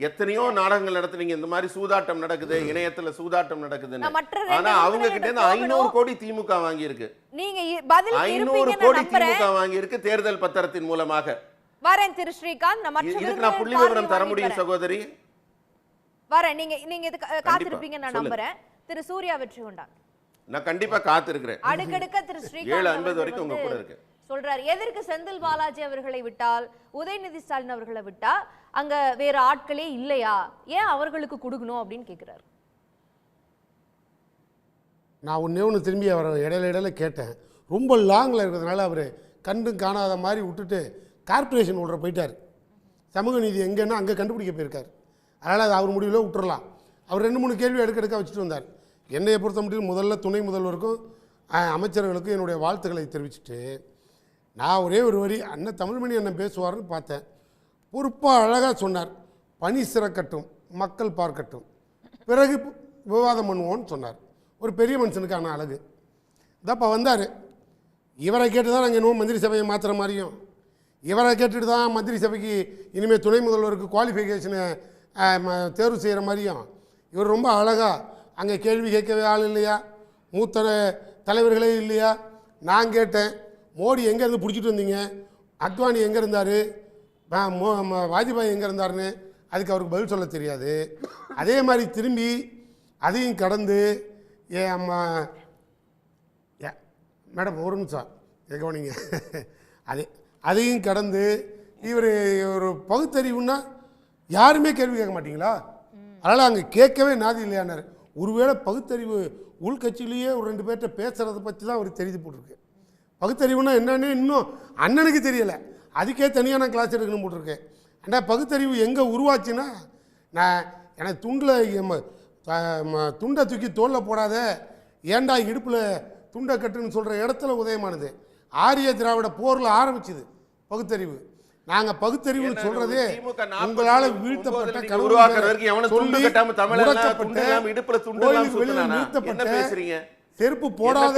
எத்தனையோ நாடகங்கள் நடத்துறீங்க. இந்த மாதிரி சூதாட்டம் நடக்குது, இணையத்துல சூதாட்டம் நடக்குதுன்னு. ஆனா அவங்க கிட்ட இருந்து 500 கோடி திமுக வாங்கி இருக்கு. நீங்க பதில் 500 கோடி திமுக வாங்கி இருக்கு தேர்தல் பத்திரத்தின் மூலமாக. வரேன் திரு ஸ்ரீகாந்த், இதுக்கு நான் புள்ளி விவரம் தர முடியும் சகோதரி. வரேன், நீங்க இது காத்திருப்பீங்க நான் நம்புறேன். திரு சூர்யா வெற்றி கொண்டாங்க. நான் கண்டிப்பா காத்திருக்கிறேன். அடுக்கடுக்க திரு ஸ்ரீகாந்த் 7:50 வரைக்கும் உங்க கூட இருக்கு சொல்றாரு. எதற்கு செந்தில் பாலாஜி அவர்களை விட்டால், உதயநிதி ஸ்டாலின் அவர்களை விட்டா அங்க வேற ஆட்களே இல்லையா, ஏன் அவர்களுக்கு கொடுக்கணும் அப்படின்னு கேட்கிறாரு. நான் ஒன்று திரும்பி அவரை இடையில கேட்டேன். ரொம்ப லாங்கில் இருக்கிறதுனால அவர் கண்டு காணாத மாதிரி விட்டுட்டு கார்பரேஷன் விட்ற போயிட்டார். சமூக நீதி எங்கன்னா அங்கே கண்டுபிடிக்க போயிருக்கார். அதனால் அது அவர் முடிவில் விட்டுறலாம். அவர் 2-3 கேள்வி எடுக்க வச்சுட்டு வந்தார். என்னையை பொறுத்த முடியும் முதல்ல துணை முதல்வருக்கும் அமைச்சர்களுக்கும் என்னுடைய வாழ்த்துக்களை தெரிவிச்சுட்டு, நான் ஒரே ஒரு வரி அண்ணன் தமிழ்மணி அண்ணன் பேசுவார்னு பார்த்தேன். பொறுப்பாக அழகாக சொன்னார். பணி சிறக்கட்டும், மக்கள் பார்க்கட்டும், பிறகு விவாதம் பண்ணுவோன்னு சொன்னார். ஒரு பெரிய மனுஷனுக்கான அழகு இதாப்பா வந்தார். இவரை கேட்டு தான் நாங்கள் இன்னும் மந்திரி சபையை மாற்றுற மாதிரியும், இவரை கேட்டுட்டு தான் மந்திரி சபைக்கு இனிமேல் துணை முதல்வருக்கு குவாலிஃபிகேஷனை தேர்வு செய்கிற மாதிரியும், இவர் ரொம்ப அழகாக அங்கே கேள்வி கேட்கவே ஆள் இல்லையா, மூத்த தலைவர்களே இல்லையா. நான் கேட்டேன், மோடி எங்கேருந்து பிடிச்சிட்டு வந்தீங்க, அத்வானி எங்கே இருந்தார், வாஜ்பாய் எங்கே இருந்தாருன்னு. அதுக்கு அவருக்கு பதில் சொல்ல தெரியாது. அதே மாதிரி திரும்பி அதையும் கடந்து மேடம் ஒரு நிமிஷம் கவனிங்க, அதையும் கடந்து இவர் ஒரு பகுத்தறிவுன்னா யாருமே கேள்வி கேட்க மாட்டீங்களா? அதனால் அங்கே கேட்கவே நாதி இல்லையானார். ஒருவேளை பகுத்தறிவு உள்கட்சியிலேயே ஒரு 2 பேர்கிட்ட பேசுகிறத பற்றி தான் அவர் தெரிஞ்சு போட்டிருக்கு. பகுத்தறிவுனா என்னன்னு இன்னும் அண்ணனுக்கு தெரியலை. அதுக்கே தனியாக நான் கிளாஸ் எடுக்கணும் போட்டிருக்கேன். ஆனால் பகுத்தறிவு எங்கே உருவாச்சுன்னா, நான் எனக்கு துண்டை தூக்கி தோளில் போடாத, ஏண்டா இடுப்பில் துண்டை கட்டுன்னு சொல்கிற இடத்துல உதயமானது. ஆரிய திராவிட போரில் ஆரம்பிச்சுது பகுத்தறிவு. நாங்கள் பகுத்தறிவுன்னு சொல்கிறதே உங்களால் வீழ்த்தப்பட்ட செருப்பு போடாத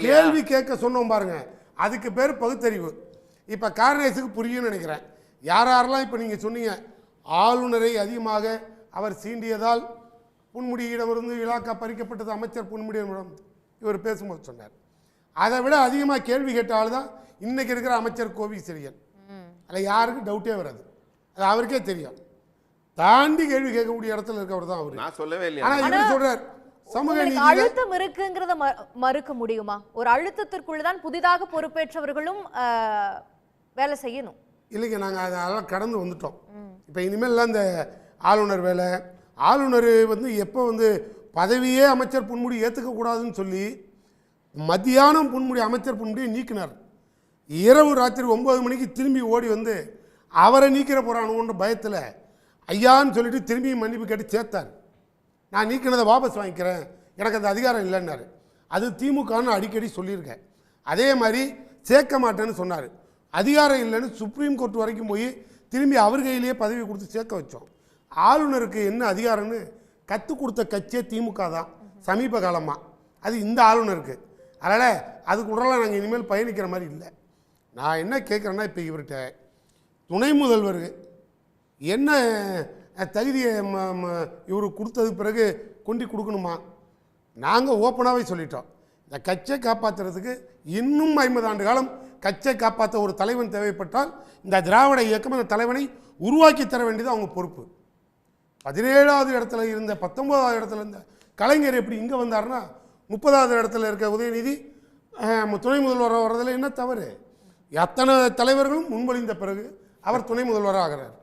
கேள்வி கேட்க சொன்னோம் பாருங்க, அதுக்கு பேர் பகுத்தறிவு. இப்போ கார்னேஸுக்கு புரியும்னு நினைக்கிறேன். யாரெல்லாம் இப்போ நீங்கள் சொன்னீங்க ஆளுநரை அதிகமாக அவர் சீண்டியதால் பொன்முடியிடமிருந்து இலாக்கா பறிக்கப்பட்டது அமைச்சர் பொன்முடியிடம் இவர் பேசும்போது சொன்னார். அதை விட அதிகமாக கேள்வி கேட்ட ஆள் தான் இன்னைக்கு இருக்கிற அமைச்சர் கோவி செழியன். அதில் யாருக்கும் டவுட்டே வராது, அது அவருக்கே தெரியும். தாண்டி கேள்வி கேட்கக்கூடிய இடத்துல இருக்கவர் தான் அவர். நான் சொல்லவே இல்லை. ஆனால் இவர் சொல்றார் சமூக நீதி அழுத்தம் இருக்குங்கிறத மறுக்க முடியுமா? ஒரு அழுத்தத்திற்குள் தான் புதிதாக பொறுப்பேற்றவர்களும் வேலை செய்யணும். இல்லைங்க, நாங்கள் அதெல்லாம் கடந்து வந்துட்டோம். இப்போ இனிமேல் இந்த ஆளுநர் வேலை, ஆளுநர் எப்போ பதவியே அமைச்சர் பொன்முடி ஏற்றுக்கக்கூடாதுன்னு சொல்லி மத்தியானம் பொன்முடி அமைச்சர் பொன்முடியை நீக்கினார். இரவு ராத்திரி 9 மணிக்கு திரும்பி ஓடி அவரை நீக்கிற போகிறானுன்ற பயத்தில் ஐயான்னு சொல்லிட்டு திரும்பி மன்னிப்பு கேட்டு சேர்த்தார். நான் நீக்கினதை வாபஸ் வாங்கிக்கிறேன், எனக்கு அந்த அதிகாரம் இல்லைன்னாரு. அது திமுகன்னு அடிக்கடி சொல்லியிருக்கேன். அதே மாதிரி சேர்க்க மாட்டேன்னு சொன்னார். அதிகாரம் இல்லைன்னு சுப்ரீம் கோர்ட் வரைக்கும் போய் திரும்பி அவர் கையிலேயே பதவி கொடுத்து சேர்க்க வச்சோம். ஆளுநருக்கு என்ன அதிகாரம்னு கற்றுக் கொடுத்த கட்சியே திமுக தான் சமீப காலமாக. அது இந்த ஆளுநருக்கு. அதனால் அதுக்கு உடலாம் நாங்கள் இனிமேல் பயணிக்கிற மாதிரி இல்லை. நான் என்ன கேட்குறேன்னா, இப்போ இவர்கிட்ட துணை முதல்வர் என்ன தகுதியை இவருக்கு கொடுத்ததுக்கு பிறகு கொண்டு கொடுக்கணுமா? நாங்கள் ஓப்பனாகவே சொல்லிட்டோம், இந்த கட்சியை காப்பாற்றுறதுக்கு இன்னும் 50 ஆண்டு காலம் கட்சியை காப்பாற்ற ஒரு தலைவன் தேவைப்பட்டால் இந்த திராவிட இயக்கம் அந்த தலைவனை உருவாக்கி தர வேண்டியது அவங்க பொறுப்பு. 17வது இடத்துல இருந்த 19வது இடத்துல இருந்த கலைஞர் எப்படி இங்கே வந்தார்னா 30வது இடத்துல இருக்க உதயநிதி துணை முதல்வர் வர்றதில் என்ன தவறு? அத்தனை தலைவர்களும் முன்மொழிந்த பிறகு அவர் துணை முதல்வராக ஆகிறார்.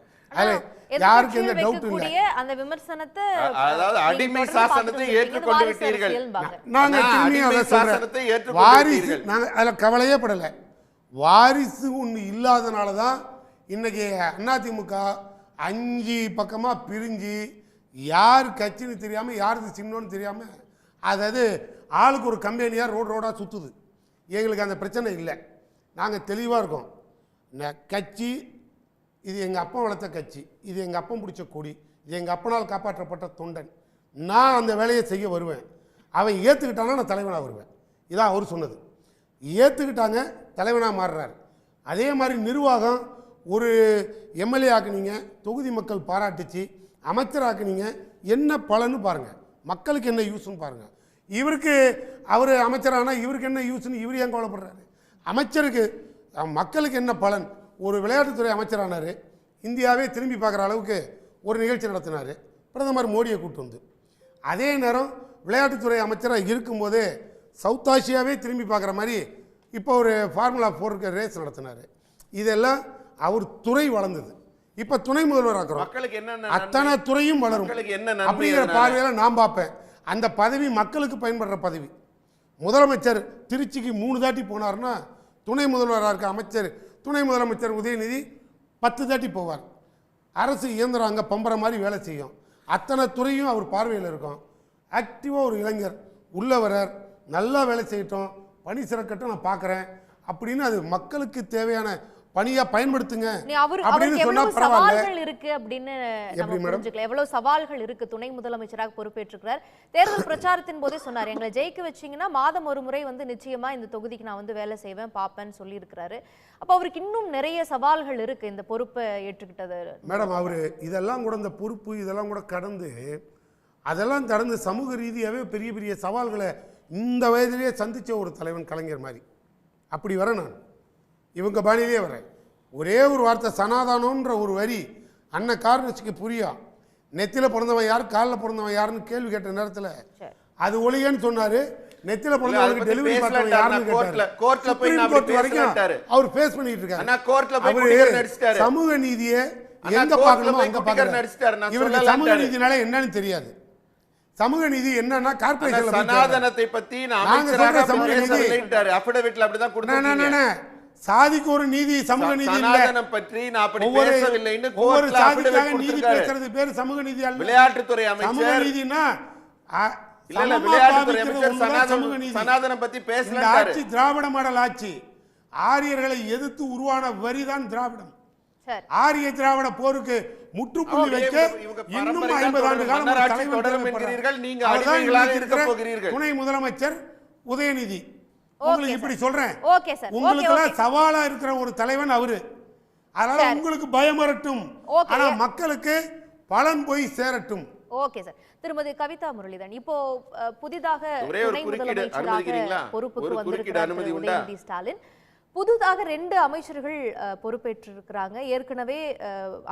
யாருக்கு எந்த டவுட் இல்லை. அந்த விமர்சனத்தை, அதாவது அடிமை சாசனத்தை ஏற்றுக்கொண்டு விட்டீர்கள். நாங்க திரும்பி அதை சொல்றோம், வாரிசு நாங்க அதில் கவலையே படலை. வாரிசு ஒன்று இல்லாதனால தான் இன்னைக்கு அதிமுக 5 பக்கமாக பிரிஞ்சு யார் கட்சின்னு தெரியாமல் யாருக்கு சின்னோன்னு தெரியாமல் அதாவது ஆளுக்கு ஒரு கம்பெனியாக ரோடாக சுற்றுது. எங்களுக்கு அந்த பிரச்சனை இல்லை. நாங்கள் தெளிவாக இருக்கோம். கட்சி இது எங்கள் அப்பா வளர்த்த கட்சி, இது எங்கள் அப்பன் பிடிச்ச கொடி, இது எங்கள் அப்பனால் காப்பாற்றப்பட்ட தொண்டன். நான் அந்த வேலையை செய்ய வருவேன். அவன் ஏற்றுக்கிட்டானா நான் தலைவனாக வருவேன். இதான் அவர் சொன்னது. ஏற்றுக்கிட்டாங்க, தலைவனாக மாறுறாரு. அதே மாதிரி நிர்வாகம், ஒரு எம்எல்ஏ ஆக்குனீங்க, தொகுதி மக்கள் பாராட்டுச்சு, அமைச்சராக்குனீங்க, என்ன பலன்னு பாருங்கள், மக்களுக்கு என்ன யூஸ்ன்னு பாருங்கள். இவருக்கு அவர் அமைச்சரானால் இவருக்கு என்ன யூஸ்ன்னு இவர் ஏன் கவலைப்படுறாரு? அமைச்சருக்கு மக்களுக்கு என்ன பலன்? ஒரு விளையாட்டுத்துறை அமைச்சரானார், இந்தியாவே திரும்பி பார்க்குற அளவுக்கு ஒரு நிகழ்ச்சி நடத்தினார் பிரதமர் மோடியை கூப்பிட்டு வந்து. அதே நேரம் விளையாட்டுத்துறை அமைச்சராக இருக்கும்போதே சவுத் ஆசியாவே திரும்பி பார்க்குற மாதிரி இப்போ ஒரு ஃபார்முலா 4 ரேஸ் நடத்தினார். இதெல்லாம் அவர் துறை வளர்ந்தது. இப்போ துணை முதல்வர் ஆக்குறோம், அத்தனை துறையும் வளரும் அப்படிங்கிற பார்வையில் நான் பார்ப்பேன். அந்த பதவி மக்களுக்கு பயன்படுற பதவி. முதலமைச்சர் திருச்சிக்கு 3 தாட்டி போனார்னா துணை முதல்வராக இருக்க அமைச்சர் துணை முதலமைச்சர் உதயநிதி 10 தாட்டி போவார். அரசு இயந்திரம் அங்கே பம்புற மாதிரி வேலை செய்யும். அத்தனை துறையும் அவர் பார்வையில் இருக்கும். ஆக்டிவாக ஒரு இளைஞர் உள்ளவரர், நல்லா வேலை செய்யட்டும், பணி சிறக்கட்டும், நான் பார்க்குறேன் அப்படின்னு அது மக்களுக்கு தேவையான பணியா பயன்படுத்துங்க அப்படின்னு சொன்னா பரவாயில்லை. இருக்கு அப்படின்னு நம்ம புரிஞ்சுக்கலாம். எவ்வளவு சவால்கள் இருக்கு. துணை முதலமைச்சராக பொறுப்பேற்றிருக்கிறார். தேர்தல் பிரச்சாரத்தின் போதே சொன்னார், எங்களை ஜெயிக்க வச்சீங்கன்னா மாதம் ஒரு முறை வந்து நிச்சயமா இந்த தொகுதிக்கு நான் வந்து வேலை செய்வேன் பார்ப்பேன்னு சொல்லி இருக்கிறாரு. அப்ப அவருக்கு இன்னும் நிறைய சவால்கள் இருக்கு இந்த பொறுப்பை ஏற்றுக்கிட்டது. மேடம், அவரு இதெல்லாம் கூட இந்த பொறுப்பு இதெல்லாம் கூட கடந்து அதெல்லாம் கடந்து சமூக ரீதியாகவே பெரிய பெரிய சவால்களை இந்த வயதிலேயே சந்திச்ச ஒரு தலைவன் கலைஞர் மாதிரி. அப்படி வர நான் இவங்க பாணியிலே வரேன். ஒரே ஒரு வார்த்தை சனாதானம்ன்ற ஒரு வரி அண்ணன் கார்னஸுக்கு புரியும். நெத்தில பிறந்தவன் யார் காலில் பிறந்தவன் யாருன்னு கேள்வி கேட்ட நேரத்தில் அது ஒளியன்னு சொன்னாரு. நெத்தில பிறந்தவனுக்கு டெலிவரி பார்த்தவன் யாருன்னு கேட்டாரு. சுப்ரீம் கோர்ட் வரைக்கும் அவர் ஃபேஸ் பண்ணிட்டு இருக்காரு. சமூக நீதியை எங்க பார்க்கணுமோ அங்க பார்க்கறாரு. இவருக்கு சமூக நீதினால என்னன்னு தெரியாது. சமூக நீதி என்னன்னா கார்ப்பரேஷன் சனாதனத்தை பத்தி நாங்க சொல்ற சமூக நீதி அஃபிடவிட்ல அப்படி தான் கொடுத்தாங்க. சாதிக்கு ஒரு நீதி, சமூக நீதி இல்ல. பற்றி நான் அப்படி பேசவில்லைன்னு ஒவ்வொரு சாதிக்காக நீதி பேசுறது பேரு சமூக நீதி அல்ல. விளையாட்டுத்துறை அமைச்சர் சமூக நீதினா இல்ல விளையாட்டுத்துறை அமைச்சர் சனாதனம் பத்தி பேசல. ஆட்சி திராவிட மாடல் ஆட்சி. ஆரியர்களை எதிர்த்து உருவான வரிதான் திராவிடம். ஆரிய திராவிட போருக்கு முற்றுப்புள்ளி வைக்க இன்னும் 50 ஆண்டு காலம் துணை முதலமைச்சர் உதயநிதி. உங்களுக்கு இப்படி சொல்றேன், உங்களுக்கு சவாலா இருக்கிற ஒரு தலைவன் அவரு. அதனால உங்களுக்கு பயம் வரட்டும், ஆனா மக்களுக்கு பலன் போய் சேரட்டும். Okay sir. திருமதி கவிதா முரளிதரன், இப்போ புதிதாக துணை முதலமைச்சராக பொறுப்புக்கு வந்திருக்கிறார் உதயநிதி ஸ்டாலின். புதுதாக 2 அமைச்சர்கள் பொறுப்பேற்றிருக்கிறாங்க. ஏற்கனவே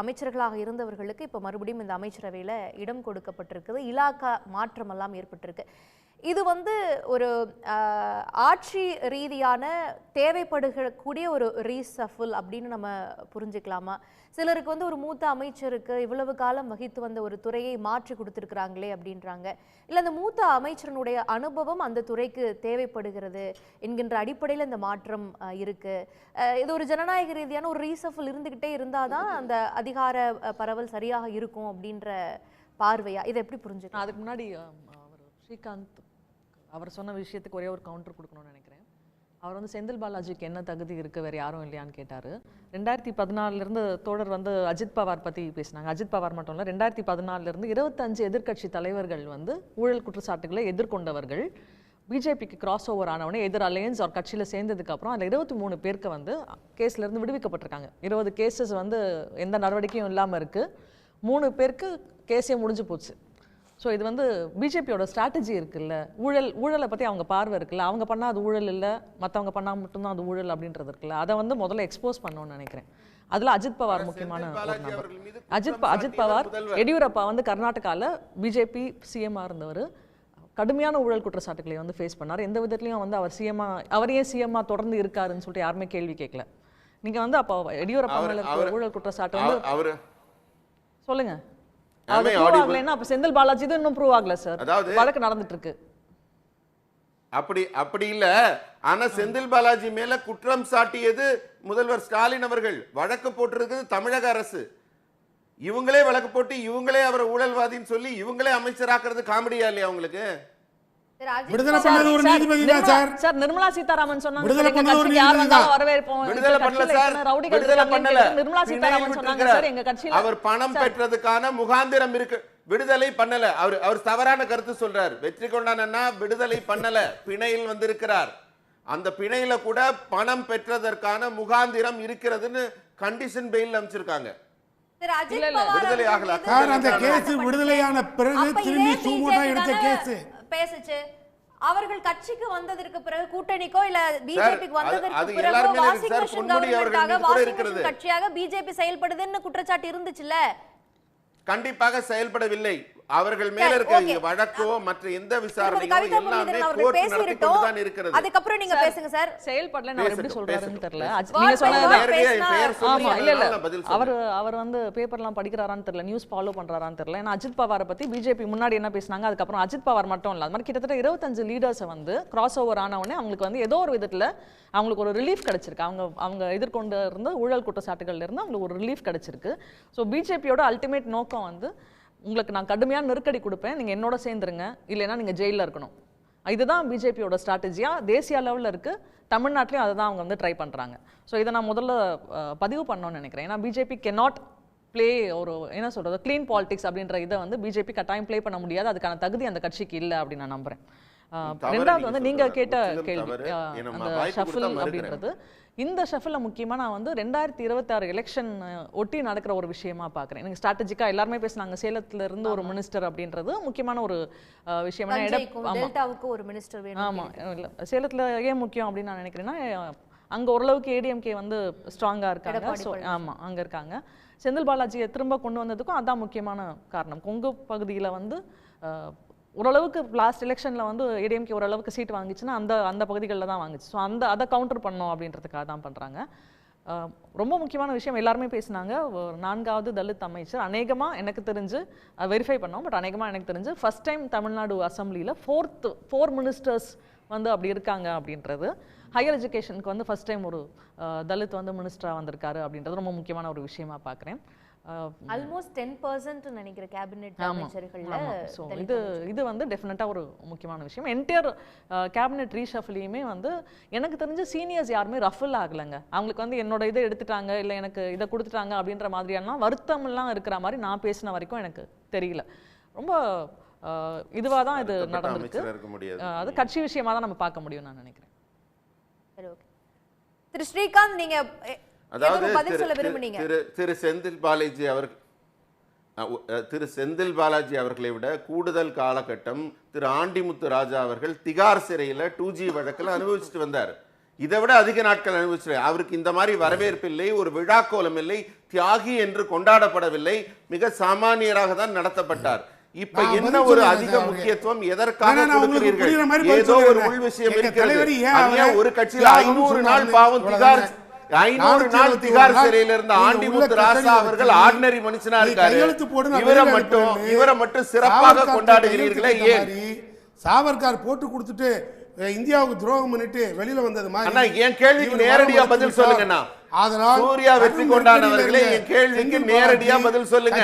அமைச்சர்களாக இருந்தவர்களுக்கு இப்போ மறுபடியும் இந்த அமைச்சரவையில் இடம் கொடுக்கப்பட்டிருக்குது. இலாக்கா மாற்றம் எல்லாம் ஏற்பட்டிருக்கு. இது வந்து ஒரு ஆட்சி ரீதியான தேவைப்படுகக்கூடிய ஒரு ரீசஃபில் அப்படின்னு நம்ம புரிஞ்சுக்கலாமா? சிலருக்கு வந்து ஒரு மூத்த அமைச்சருக்கு இவ்வளவு காலம் வகித்து வந்த ஒரு துறையை மாற்றி கொடுத்துருக்குறாங்களே அப்படின்றாங்க. இல்லை அந்த மூத்த அமைச்சரனுடைய அனுபவம் அந்த துறைக்கு தேவைப்படுகிறது என்கின்ற அடிப்படையில் இந்த மாற்றம் இருக்கு. இது ஒரு ஜனநாயக ரீதியான ஒரு ரீசஃபில் இருந்துகிட்டே இருந்தாதான் அந்த அதிகார பரவல் சரியாக இருக்கும் அப்படின்ற பார்வையா? இதை எப்படி புரிஞ்சுக்கலாம்? அதுக்கு முன்னாடி ஸ்ரீகாந்த் அவர் சொன்ன விஷயத்துக்கு ஒரே ஒரு கவுண்டர் கொடுக்கணும்னு நினைக்கிறேன். அவர் வந்து செந்தில் பாலாஜிக்கு என்ன தகுதி இருக்குது, வேறு யாரும் இல்லையான்னு கேட்டார். 2014 தோழர் வந்து அஜித் பவார் பற்றி பேசினாங்க. அஜித் பவார் மட்டும் இல்லை, 2014 25 எதிர்க்கட்சி தலைவர்கள் வந்து ஊழல் குற்றச்சாட்டுகளை எதிர்கொண்டவர்கள். பிஜேபிக்கு கிராஸ் ஓவர் ஆனவனே எதிர் அலையன்ஸ் அவர் கட்சியில் சேர்ந்ததுக்கப்புறம் அதில் 23 பேருக்கு வந்து கேஸ்லேருந்து விடுவிக்கப்பட்டிருக்காங்க. 20 கேசஸ் வந்து எந்த நடவடிக்கையும் இல்லாமல் இருக்குது. 3 பேருக்கு கேஸே முடிஞ்சு போச்சு. ஸோ இது வந்து பிஜேபியோட ஸ்ட்ராட்டஜி இருக்குல்ல, ஊழலை பற்றி அவங்க பார்வை இருக்குல்ல, அவங்க பண்ணால் அது ஊழல் இல்லை, மற்றவங்க பண்ணால் மட்டும்தான் அது ஊழல் அப்படின்றது இருக்குல்ல, அதை வந்து முதல்ல எக்ஸ்போஸ் பண்ணணும்னு நினைக்கிறேன். அதில் அஜித் பவார் முக்கியமான ஒரு நபர். அஜித் பவார் எடியூரப்பா வந்து கர்நாடகாவில் பிஜேபி சிஎம்மாக இருந்தவர். கடுமையான ஊழல் குற்றச்சாட்டுகளை வந்து ஃபேஸ் பண்ணார். எந்த விதத்துலையும் வந்து அவர் அவரையே சிஎம்மாக தொடர்ந்து இருக்காருன்னு சொல்லிட்டு யாருமே கேள்வி கேட்கல. நீங்கள் வந்து அப்போ எடியூரப்பா மேலே ஊழல் குற்றச்சாட்டு வந்து சொல்லுங்க. அப்ப செந்தில் பாலாஜி இன்னும் ப்ரூவ் ஆகல சார். வழக்கு நடந்துட்டு இருக்கு. அப்படி இல்ல. ஆனா செந்தில் பாலாஜி மேல குற்றம் சாட்டியது முதல்வர் ஸ்டாலின் அவர்கள். வழக்கு போட்டிருக்கிறது தமிழக அரசு. இவங்களே வழக்கு போட்டு இவங்களே அவரை ஊழல்வாதின்னு சொல்லி இவங்களே அமைச்சராக்குறது காமெடியா இல்லையா உங்களுக்கு? விடுதலை பண்ணது ஒரு நீதிபதி தான் சார். சார் நிர்மலா சீதாராமன் சொன்னாங்க விடுதலை பண்ணது ஒரு நீதிபதி தான். வரவேற்போம். விடுதலை பண்ணல சார். விடுதலை பண்ணல. நிர்மலா சீதாராமன் சொன்னாங்க சார் எங்க கட்சியில அவர் பணம் பெற்றதுக்கான முகாந்திரம் இருக்கு. விடுதலை பண்ணல. அவர் தவறான கருத்து சொல்றார். வெற்றி கொண்டானா விடுதலை பண்ணல, பிணையில் வந்திருக்கிறார். அந்த பிணையில கூட பணம் பெற்றதற்கான முகாந்திரம் இருக்கிறதுன்னு கண்டிஷன் பெயில் அமைச்சிருக்காங்க. விடுதலை ஆகல சார். அந்த கேஸ் விடுதலையான பிறகு திரும்பி சுமூட்டா எடுத்த கேஸ் பேசுச்சு. அவர்கள் கட்சிக்கு வந்ததற்கு பிறகு கூட்டணிக்கோ இல்ல பிஜேபிக்கு வந்ததற்கு பிறகு வாஷிங் மெஷின் கவர்மெண்டாக வாஷிங் மெஷின் கட்சியாக பிஜேபி செயல்படுதுன்னு குற்றச்சாட்டு இருந்துச்சுல. கண்டிப்பாக செயல்படவில்லை. அவர்கள் மேல இருக்க வழக்கோ மற்ற எந்த விசாரணையோ எல்லாமே கோர்ட் நடத்தி கொண்டு தான் இருக்கிறது. அதுக்கு அப்புறம் நீங்க பேசுங்க சார். செயல்படல நான் எப்படி சொல்றாருன்னு தெரியல. நீங்க சொன்னது இல்ல அவர் வந்து பேப்பர்லாம் படிக்கிறாரான்னு தெரியல, நியூஸ் ஃபாலோ பண்றாரான்னு தெரியல. ஏன்னா அஜித் பவாரை பத்தி பிஜேபி முன்னாடி என்ன பேசினாங்க, அதுக்கப்புறம் அஜித் பவார் மட்டும் இல்ல, அது மாதிரி கிட்டத்தட்ட 25 லீடர்ஸை வந்து கிராஸ் ஓவர் ஆன உடனே அவங்களுக்கு வந்து ஏதோ ஒரு விதத்துல அவங்களுக்கு ஒரு ரிலீஃப் கிடைச்சிருக்கு. அவங்க எதிர்கொண்டு இருந்த ஊழல் குற்றச்சாட்டுகள்ல இருந்து அவங்களுக்கு ஒரு ரிலீஃப் கிடைச்சிருக்கு. ஸோ பிஜேபியோட அல்டிமேட் நோக்கம் வந்து உங்களுக்கு நான் கடுமையான நெருக்கடி கொடுப்பேன், நீங்கள் என்னோட சேர்ந்துருங்க, இல்லைன்னா நீங்கள் ஜெயிலில் இருக்கணும். இதுதான் பிஜேபியோட ஸ்ட்ராட்டஜியாக தேசிய லெவலில் இருக்குது. தமிழ்நாட்டிலையும் அதை தான் அவங்க வந்து ட்ரை பண்ணுறாங்க. ஸோ இதை நான் முதல்ல பதிவு பண்ணணும்னு நினைக்கிறேன். ஏன்னா பிஜேபி கேனாட் ப்ளே ஒரு என்ன சொல்கிறது க்ளீன் பாலிடிக்ஸ் அப்படின்ற இதை வந்து பிஜேபி கட்டாயம் ப்ளே பண்ண முடியாது. அதுக்கான தகுதி அந்த கட்சிக்கு இல்லை அப்படின்னு நான் நம்புகிறேன். ரெண்டாவது வந்து நீங்கள் கேட்ட கேள்வி அந்த ஷஃபில் அப்படின்றது, இந்த ஷஃபில் முக்கியமாக நான் வந்து 2026 எலெக்ஷன் ஒட்டி நடக்கிற ஒரு விஷயமா பார்க்குறேன். எனக்கு ஸ்ட்ராட்டஜிக்காக எல்லாருமே பேசுனாங்க சேலத்துல இருந்து ஒரு மினிஸ்டர் அப்படின்றது முக்கியமான ஒரு விஷயம். ஆமாம் இல்லை சேலத்தில் ஏன் முக்கியம் அப்படின்னு நான் நினைக்கிறேன்னா அங்கே ஓரளவுக்கு ஏடிஎம்கே வந்து ஸ்ட்ராங்காக இருக்காங்க. ஸோ ஆமாம் அங்கே இருக்காங்க. செந்தில் பாலாஜியை திரும்ப கொண்டு வந்ததுக்கும் அதான் முக்கியமான காரணம். கொங்கு பகுதியில் வந்து ஓரளவுக்கு லாஸ்ட் எலெக்ஷனில் வந்து ஏடிஎம்கே ஓரளவுக்கு சீட் வாங்கிச்சுன்னா அந்த பகுதிகளில் தான் வாங்குச்சு. ஸோ அதை கவுண்டர் பண்ணோம் அப்படின்றதுக்காக தான் பண்ணுறாங்க. ரொம்ப முக்கியமான விஷயம் எல்லாருமே பேசினாங்க, 4வது தலித் அமைச்சர் அநேகமாக எனக்கு தெரிஞ்சு வெரிஃபை பண்ணோம், பட் அநேகமாக எனக்கு தெரிஞ்சு ஃபர்ஸ்ட் டைம் தமிழ்நாடு அசம்பிளியில் 4 மினிஸ்டர்ஸ் வந்து அப்படி இருக்காங்க அப்படின்றது. ஹையர் எஜுகேஷனுக்கு வந்து ஃபர்ஸ்ட் டைம் ஒரு தலித் வந்து மினிஸ்டராக வந்திருக்காரு அப்படின்றது ரொம்ப முக்கியமான ஒரு விஷயமா பார்க்குறேன். ஆல்மோஸ்ட் 10% நினைக்கிற கேபினெட் அமைச்சர்கள்ல. ஸோ இது வந்து டெஃபினட்டாக ஒரு முக்கியமான விஷயம். என்டையர் கேபினெட் ரீஷஃபிலையுமே வந்து எனக்கு தெரிஞ்ச சீனியர்ஸ் யாருமே ரஃபில் ஆகலைங்க. அவங்களுக்கு வந்து என்னோட இதை எடுத்துட்டாங்க இல்லை எனக்கு இதை கொடுத்துட்டாங்க அப்படின்ற மாதிரியான வருத்தம்லாம் இருக்கிற மாதிரி நான் பேசின வரைக்கும் எனக்கு தெரியல. ரொம்ப இதுவாக தான் இது நடந்திருக்கு. அது கட்சி விஷயமா தான் நம்ம பார்க்க முடியும் நான் நினைக்கிறேன். திரு ஸ்ரீகாந்த், நீங்க அதாவது திரு செந்தில் பாலாஜி அவர்களை விட கூடுதல் காலகட்டம் திரு ஆண்டிமுத்து ராஜா அவர்கள் திகார் சிறையில் 2G வழக்கில் அனுபவிச்சுட்டு வந்தார். இதை விட அதிக நாட்கள் அனுபவிச்சு அவருக்கு இந்த மாதிரி வரவேற்பு இல்லை, ஒரு விழாக்கோலம் இல்லை, தியாகி என்று கொண்டாடப்படவில்லை, மிக சாமானியராக தான் நடத்தப்பட்டார். இப்ப என்ன ஒரு அதிக முக்கியத்துவம் எதற்காக கொடுக்கிறீர்கள்? ஏதோ ஒரு உள் விஷயம் இருக்கிறது. ஒரு கட்சியில் 500 நாள் பாவம் திகார் 500 நாள் திகார் சிறையில் இருந்த ஆண்டிமுத்து ராசா அவர்கள் ஆர்டினரி மனுஷனா இருக்காரு. இவரை மட்டும் சிறப்பாக கொண்டாடுகிறீர்களே ஏன்? சாவர்கார் போட்டு கொடுத்துட்டு இந்தியாவுக்கு துரோகம் பண்ணிட்டு வெளியில வந்தது அண்ணா, மாதிரி என் கேள்விக்கு நேரடியா பதில் சொல்லுங்கண்ணா. அதனால் சூர்யா வெற்றி கொண்டானவர்களே, என் கேள்விக்கு நேரடியா பதில் சொல்லுங்க.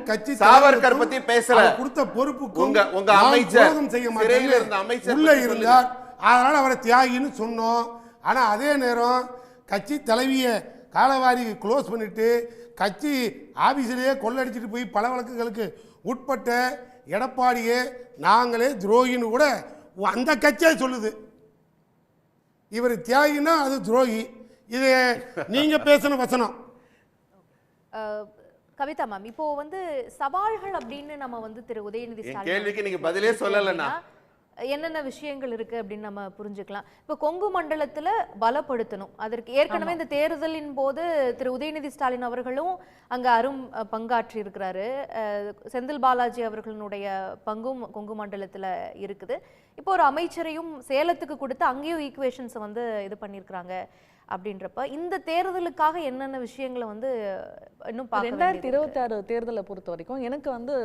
கட்சி சாவர்கர் பத்தி பேசல. கொடுத்த பொறுப்புக்கும் உங்க அமைச்சர் செய்ய சிறையில் இருந்த அமைச்சர் உள்ள இருந்தார். அதனால அவரை தியாகின்னு சொன்னோம். ஆனா அதே நேரம் கட்சி தலைவியை காலவாரி க்ளோஸ் பண்ணிட்டு கட்சி ஆபீஸிலேயே கொள்ளடிச்சிட்டு போய் பல வழக்குகளுக்கு உட்பட்ட எடப்பாடியே நாங்களே துரோகின்னு கூட அந்த கட்சியே சொல்லுது. இவர் தியாகினா அது துரோகி. இது நீங்க பேசின வசனம். கவிதா மேம், இப்போ வந்து சவால்கள் அப்படின்னு நம்ம வந்து திரு உதயநிதி ஸ்டாலின் கேள்விக்கு நீங்க பதிலே சொல்லலன்னா என்னென்ன விஷயங்கள் இருக்கு அப்படின்னு நம்ம புரிஞ்சுக்கலாம். இப்போ கொங்கு மண்டலத்துல பலப்படுத்தணும். அதற்கு ஏற்கனவே இந்த தேர்தலின் போது திரு உதயநிதி ஸ்டாலின் அவர்களும் அங்க பங்காற்றி இருக்கிறாரு. செந்தில் பாலாஜி அவர்களுடைய பங்கும் கொங்கு மண்டலத்துல இருக்குது. இப்போ ஒரு அமைச்சரையும் சேலத்துக்கு கொடுத்து அங்கேயும் ஈக்குவேஷன்ஸை வந்து இது பண்ணியிருக்கிறாங்க. அப்படின்றப்ப இந்த தேர்தலுக்காக என்னென்ன விஷயங்களை வந்து இன்னும் 2026 தேர்தலை பொறுத்த வரைக்கும் எனக்கு வந்து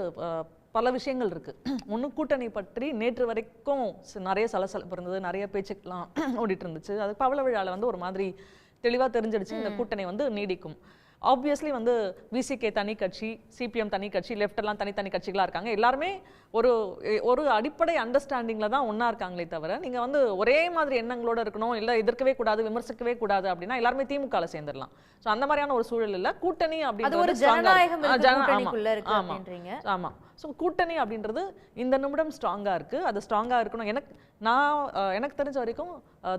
பல விஷயங்கள் இருக்கு. ஒன்று, கூட்டணி பற்றி நேற்று வரைக்கும் நிறைய சலசலப்பு இருந்தது, நிறைய பேச்சுக்கெல்லாம் ஓடிட்டு இருந்துச்சு. அது பவள விழாவில் வந்து ஒரு மாதிரி தெளிவாக தெரிஞ்சிடுச்சு இந்த கூட்டணி வந்து நீடிக்கும். ஆப்வியஸ்லி வந்து விசிகே தனி கட்சி, சிபிஎம் தனி கட்சி, லெஃப்ட் எல்லாம் தனித்தனி கட்சிகளாக இருக்காங்க. எல்லாருமே ஒரு அடிப்படை அண்டர்ஸ்டாண்டிங்கில் தான் ஒன்றா இருக்காங்களே தவிர நீங்கள் வந்து ஒரே மாதிரி எண்ணங்களோட இருக்கணும், இல்லை எதிர்க்கவே கூடாது, விமர்சிக்கவே கூடாது அப்படின்னா எல்லாருமே திமுகவில் சேர்ந்துடலாம். ஸோ அந்த மாதிரியான ஒரு சூழல் இல்லை. கூட்டணி அப்படின்றது ஆமாம். ஸோ கூட்டணி அப்படின்றது இந்த நிமிடம் ஸ்ட்ராங்காக இருக்குது. அது ஸ்ட்ராங்காக இருக்கணும். எனக்கு தெரிஞ்ச வரைக்கும்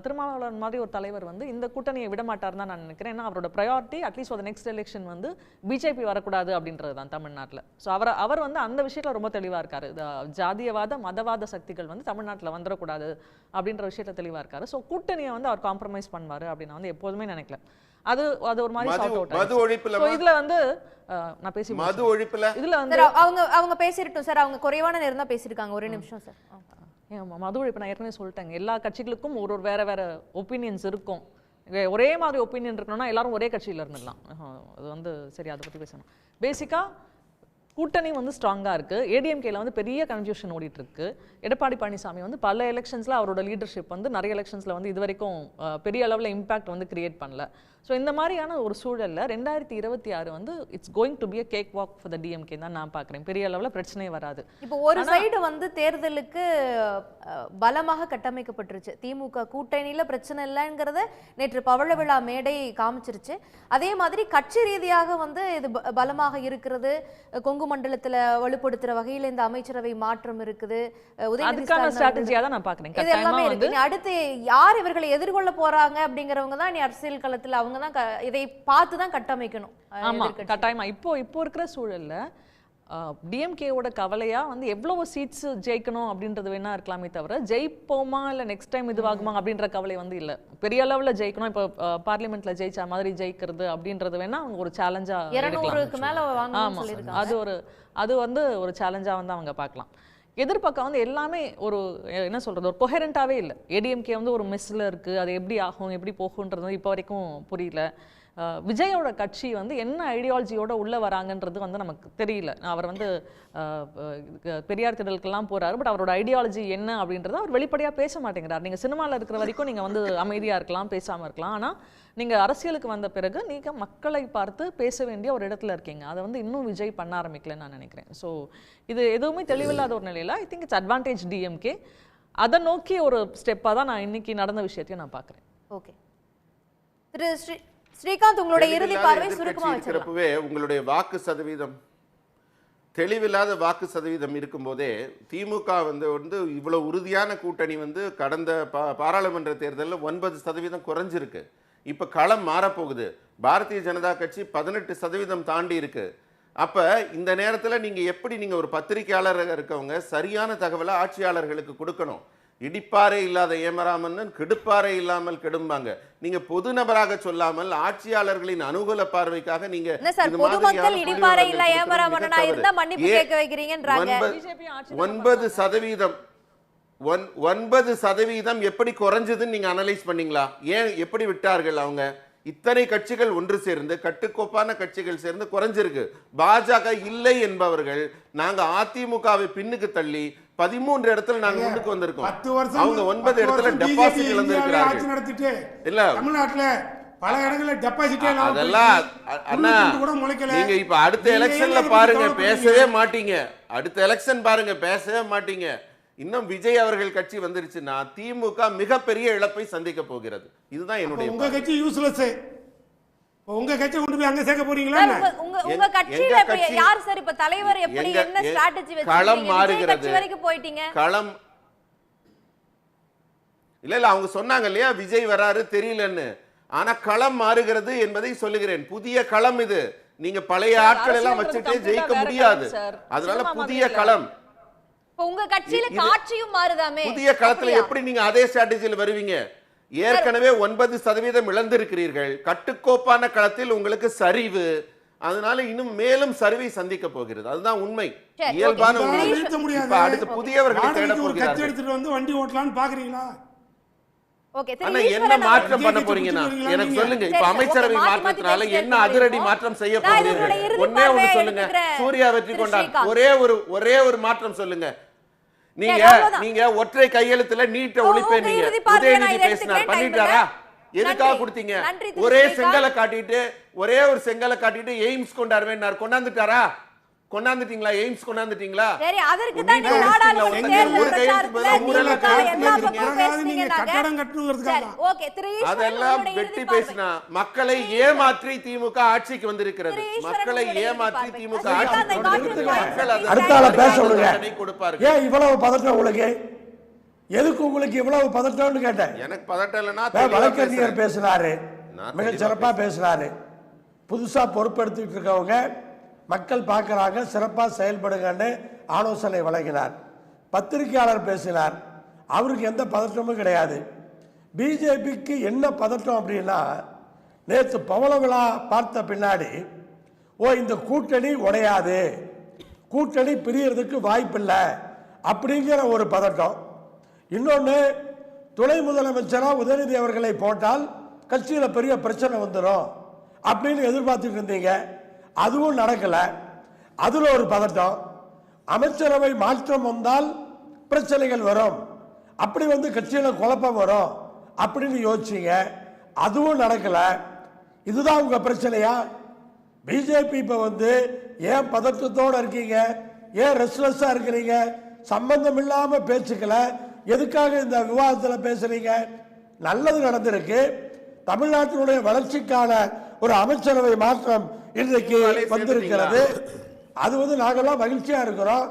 திருமாவளவன் மாதிரி ஒரு தலைவர் வந்து இந்த கூட்டணியை விட மாட்டார் தான் நான் நினைக்கிறேன். ஏன்னா அவரோட priority at least for next election வந்து பிஜேபி வரக்கூடாது அப்படின்றது தான் தமிழ்நாட்டில். ஸோ அவர் வந்து அந்த விஷயத்தில் ரொம்ப தெளிவாக இருக்காரு. ஜாதியவாத மதவாத சக்திகள் வந்து தமிழ்நாட்டில் வந்துடக்கூடாது அப்படின்ற விஷயத்தில் தெளிவாக இருக்காரு. ஸோ கூட்டணியை வந்து அவர் காம்ப்ரமைஸ் பண்ணுவார் அப்படின்னு வந்து எப்போதுமே நினைக்கல. அது ஒரு மாதிரி மது ஒழிப்புல இதுல வந்து நான் பேசி மது ஒழிப்புல இதுல வந்து அவங்க பேசிரட்டும் சார். அவங்க குறைவான நேரம் தான் பேசிருக்காங்க. ஒரே நிமிஷம் சார். மது ஒழிப்பு நான் ஏற்கனவே சொல்லிட்டேங்க. எல்லா கட்சிகளுக்கும் ஒரு வேற ஒப்பீனியன்ஸ் இருக்கும். ஒரே மாதிரி ஒப்பீனியன் இருக்கணும்னா எல்லாரும் ஒரே கட்சியில இருந்துடலாம். அது வந்து சரி, அதை பத்தி பேசணும். பேசிக்கா கூட்டணி வந்து ஸ்ட்ராங்காக இருக்குது. ஏடிஎம்கேல வந்து பெரிய கன்ஃபியூஷன் ஓடிட்டு இருக்கு. எடப்பாடி பழனிசாமி வந்து பல எலெக்ஷன்ஸில் அவரோட லீடர்ஷிப் வந்து நிறைய எலெக்ஷன்ஸில் வந்து இது வரைக்கும் பெரிய அளவில் இம்பாக்ட் வந்து கிரியேட் பண்ணல. ஸோ இந்த மாதிரியான ஒரு சூழலில் 2026 வந்து it's going to be a cake walk for the DMK தான் நான் பார்க்குறேன். பெரிய அளவில் பிரச்சனையே வராது. இப்போ ஒரு சைடு வந்து தேர்தலுக்கு பலமாக கட்டமைக்கப்பட்டுருச்சு. திமுக கூட்டணியில் பிரச்சனை இல்லைங்கிறத நேற்று பவள விழா மேடை காமிச்சிருச்சு. அதே மாதிரி கட்சி ரீதியாக வந்து இது பலமாக இருக்கிறது. கொங்கு மண்டலத்தில் வலுப்படுத்துற வகையில் இந்த அமைச்சரவை மாற்றம் இருக்குது. அதுக்கான ஸ்ட்ராட்டஜியா தான் நான் பார்க்குறேன். இது எல்லாமே இருக்கு. அடுத்து யார் இவர்களை எதிர்கொள்ள போறாங்க அப்படிங்கிறவங்க தான் அரசியல் களத்தில் அவங்க தான் இதை பார்த்து தான் கட்டமைக்கணும். ஆமா, கட்டாயமா. இப்போ இருக்கிற சூழல்ல டிஎம்கேவோட கவலையா வந்து எவ்வளவு சீட்ஸ் ஜெயிக்கணும் அப்படின்றது வேணா இருக்கலாமே தவிர ஜெயிப்போமா இல்லை நெக்ஸ்ட் டைம் இதுவாகுமா அப்படின்ற கவலை வந்து இல்லை. பெரிய அளவில் ஜெயிக்கணும், இப்போ பார்லிமெண்ட்ல ஜெயிச்சா மாதிரி ஜெயிக்கிறது அப்படின்றது வேணா அவங்க ஒரு சேலஞ்சா அது வந்து ஒரு சேலஞ்சா வந்து அவங்க பார்க்கலாம். எதிர்பக்கம் வந்து எல்லாமே ஒரு என்ன சொல்றது, ஒரு கொஹரண்டாவே இல்லை. ஏடிஎம்கே வந்து ஒரு மெஸ்ல இருக்கு. அது எப்படி ஆகும் எப்படி போகுன்றது இப்போ வரைக்கும் புரியல. விஜயோட கட்சி வந்து என்ன ஐடியாலஜியோட உள்ள வராங்கன்றது வந்து நமக்கு தெரியல. அவர் வந்து பெரியார் திடலுக்கெல்லாம் போறாரு, பட் அவரோட ஐடியாலஜி என்ன அப்படின்றத அவர் வெளிப்படையா பேச மாட்டேங்கிறார். நீங்க சினிமாவில் இருக்கிற வரைக்கும் நீங்க வந்து அமைதியா இருக்கலாம், பேசாம இருக்கலாம். ஆனா நீங்க அரசியலுக்கு வந்த பிறகு நீங்க மக்களை பார்த்து பேச வேண்டிய ஒரு இடத்துல இருக்கீங்க. அதை வந்து இன்னும் விஜய் பண்ண ஆரம்பிக்கலன்னு நான் நினைக்கிறேன். ஸோ இது எதுவுமே தெளிவில்லாத ஒரு நிலையில I think it's advantage DMK. அதை நோக்கி ஒரு ஸ்டெப்பா தான் நான் இன்னைக்கு நடந்த விஷயத்தையும் நான் பார்க்குறேன். ஓகே திரு ஸ்ரீகாந்த், உங்களுடைய இறுதி பார்வை சுருக்கமா வச்சிருக்கவே உங்களுடைய வாக்கு சதவீதம் தெளிவில்லாத வாக்கு சதவீதம் இருக்கும்போதே திமுக வந்து இவ்வளவு உறுதியான கூட்டணி வந்து கடந்த பாராளுமன்ற தேர்தலில் 9% குறைஞ்சிருக்கு. இப்ப களம் மாறப்போகுது. பாரதிய ஜனதா கட்சி 18% தாண்டி இருக்கு. அப்ப இந்த நேரத்தில் நீங்க எப்படி நீங்க ஒரு பத்திரிகையாளராக இருக்கவங்க சரியான தகவலை ஆட்சியாளர்களுக்கு கொடுக்கணும். இடிப்பாறை இல்லாத ஏமராமன் கெடுப்பாறை இல்லாமல் கெடும்பாங்க. நீங்க பொது நபராக சொல்லாமல் ஆட்சியாளர்களின் அனுகூல பார்வைக்காக நீங்க 9% எப்படி குறைஞ்சதுன்னு நீங்க அனலைஸ் பண்ணீங்களா? ஏன் எப்படி விட்டார்கள் அவங்க? இத்தனை கட்சிகள் ஒன்று சேர்ந்து கட்டுக்கோப்பான கட்சிகள் சேர்ந்து குறைஞ்சிருக்கு. பாஜக இல்லை என்பவர்கள் நாங்க அதிமுகவை பின்னுக்கு தள்ளி 13 இடத்துல நாங்க முன்னுக்கு வந்திருக்கோம். 10 வருஷம் அவங்க 9 இடத்துல டெபாசிட் இழந்திருக்கிறார்கள். ஆட்சி நடத்திட்டு இல்ல தமிழ்நாட்டுல பல இடங்கள்ல டெபாசிட்டே இல்லாம அதெல்லாம் அண்ணா கூட முளைக்கல. நீங்க இப்ப அடுத்த எலெக்ஷன்ல பாருங்க பேசவே மாட்டீங்க. அடுத்த எலெக்ஷன் பாருங்க பேசவே மாட்டீங்க. இன்னும் விஜய் அவர்கள் கட்சி வந்துருச்சுன்னா திமுக மிகப்பெரிய இழப்பை சந்திக்க போகிறது. இதுதான் என்னுடைய உங்க கட்சி யூஸ்லெஸ். உங்க கட்சி கொண்டு போய் அங்க சேர்க்க போறீங்களா? உங்க கட்சியில யார் சார் இப்ப தலைவர்? எப்படி என்ன ஸ்ட்ராட்டஜி வச்சிருக்கீங்க? களம் மாறுகிறது. கட்சி வரைக்கும் போயிட்டீங்க. களம் இல்ல அவங்க சொன்னாங்க இல்லையா விஜய் வராரு தெரியலன்னு. ஆனா களம் மாறுகிறது என்பதை சொல்லுகிறேன். புதிய களம் இது. நீங்க பழைய ஆட்கள் எல்லாம் வச்சுட்டே ஜெயிக்க முடியாது. அதனால புதிய களம். உங்க கட்சியில காட்சியும் மாறுதாமே. புதிய களத்துல எப்படி நீங்க அதே ஸ்ட்ராட்டஜியில் வருவீங்க? ஏற்கனவே 9% இழந்திருக்கிறீர்கள். கட்டுக்கோப்பான களத்தில் உங்களுக்கு சரிவு. அதனால இன்னும் மேலும் சரிவை சந்திக்க போகிறது. அதுதான் உண்மை. இயல்பான உண்மை. அடுத்து புதியவர்களை தேட போகிறார்கள். கட்சி எடுத்துட்டு வந்து வண்டி ஓட்டலாம்னு பாக்குறீங்களா? ஆனா என்ன மாற்றம் பண்ண போறீங்கன்னா எனக்கு சொல்லுங்க. இப்ப அமைச்சரவை மாற்றத்தினால என்ன அதிரடி மாற்றம் செய்ய போகிறீர்கள்? ஒண்ணே ஒண்ணு சொல்லுங்க. சூர்யா வெற்றி கொண்டார். ஒரே ஒரு மாற்றம் சொல்லுங்க. நீங்க ஒற்றை கையெழுத்துல நீட்ட ஒழிப்பேன். நீங்க உதயநிதி பேசினார் பண்ணிட்டாரா? எதுக்காக கொடுத்தீங்க? ஒரே செங்கலை காட்டிட்டு ஒரே ஒரு செங்கலை காட்டிட்டு எய்ம்ஸ் கொண்டாடுவேன் கொண்டாந்துட்டாரா? கொண்டாந்துட்டீங்களா? எய்ம்ஸ் கொண்டாந்துட்டீங்களா? சரி அதற்கு தான் நீங்க நாடாளுமன்ற தேர்தல் பிரச்சாரத்துல எல்லா பக்கமும் பேசுனீங்க. கட்டடம் கட்டணும்ன்றதுக்காக ஓகே அதெல்லாம் வெட்டி பேசினா மக்களை ஏமாற்றி திமுக ஆட்சிக்கு வந்திருக்கிறது. மக்களை ஏமாற்றி திமுக ஆட்சிக்கு வந்திருக்கிறது. அடுத்தால பேச விடுங்க. கொடுப்பார்கள். ஏன் இவ்வளவு பதட்டம் உங்களுக்கு? எதுக்கு உங்களுக்கு இவ்வளவு பதட்டம்னு கேட்டேன். எனக்கு பதட்டம் இல்லைன்னா வழக்கறிஞர் பேசினாரு, மிக சிறப்பா பேசினாரு. புதுசா பொறுப்பெடுத்துட்டு இருக்கவங்க மக்கள் பார்க்குறாங்க, சிறப்பாக செயல்படுங்கன்னு ஆலோசனை வழங்கினார். பத்திரிகையாளர் பேசினார், அவருக்கு எந்த பதற்றமும் கிடையாது. பிஜேபிக்கு என்ன பதட்டம் அப்படின்னா, நேற்று பவள விழா பார்த்த பின்னாடி இந்த கூட்டணி உடையாது, கூட்டணி பிரியறதுக்கு வாய்ப்பில்லை அப்படிங்கிற ஒரு பதட்டம். இன்னொன்று, துணை முதலமைச்சராக உதயநிதி அவர்களை போட்டால் கட்சியில் பெரிய பிரச்சனை வந்துடும் அப்படின்னு எதிர்பார்த்துட்டு இருந்தீங்க. அதுவும் நடக்கல. அதுல ஒரு பதட்டம். அமைச்சரவை மாற்றம் வந்தால் பிரச்சனைகள் வரும், அப்படி வந்து கட்சியில குழப்பம் வரும் அப்படின்னு யோசிச்சீங்க. அதுவும் நடக்கல. இதுதான் உங்க பிரச்சனையா? பிஜேபி இப்ப வந்து ஏன் பதட்டத்தோட இருக்கீங்க? ஏன் ரெஸ்ட்லெஸ்ஸா இருக்கிறீங்க? சம்பந்தம் இல்லாம பேச்சுக்கல எதுக்காக இந்த விவாதத்தில் பேசுறீங்க? நல்லது நடந்திருக்கு. தமிழ்நாட்டினுடைய வளர்ச்சிக்கான ஒரு அமைச்சரவை மாற்றம் இன்றைக்கு வந்திருக்கிறது. அது வந்து நாங்கெல்லாம் மகிழ்ச்சியா இருக்கிறோம்.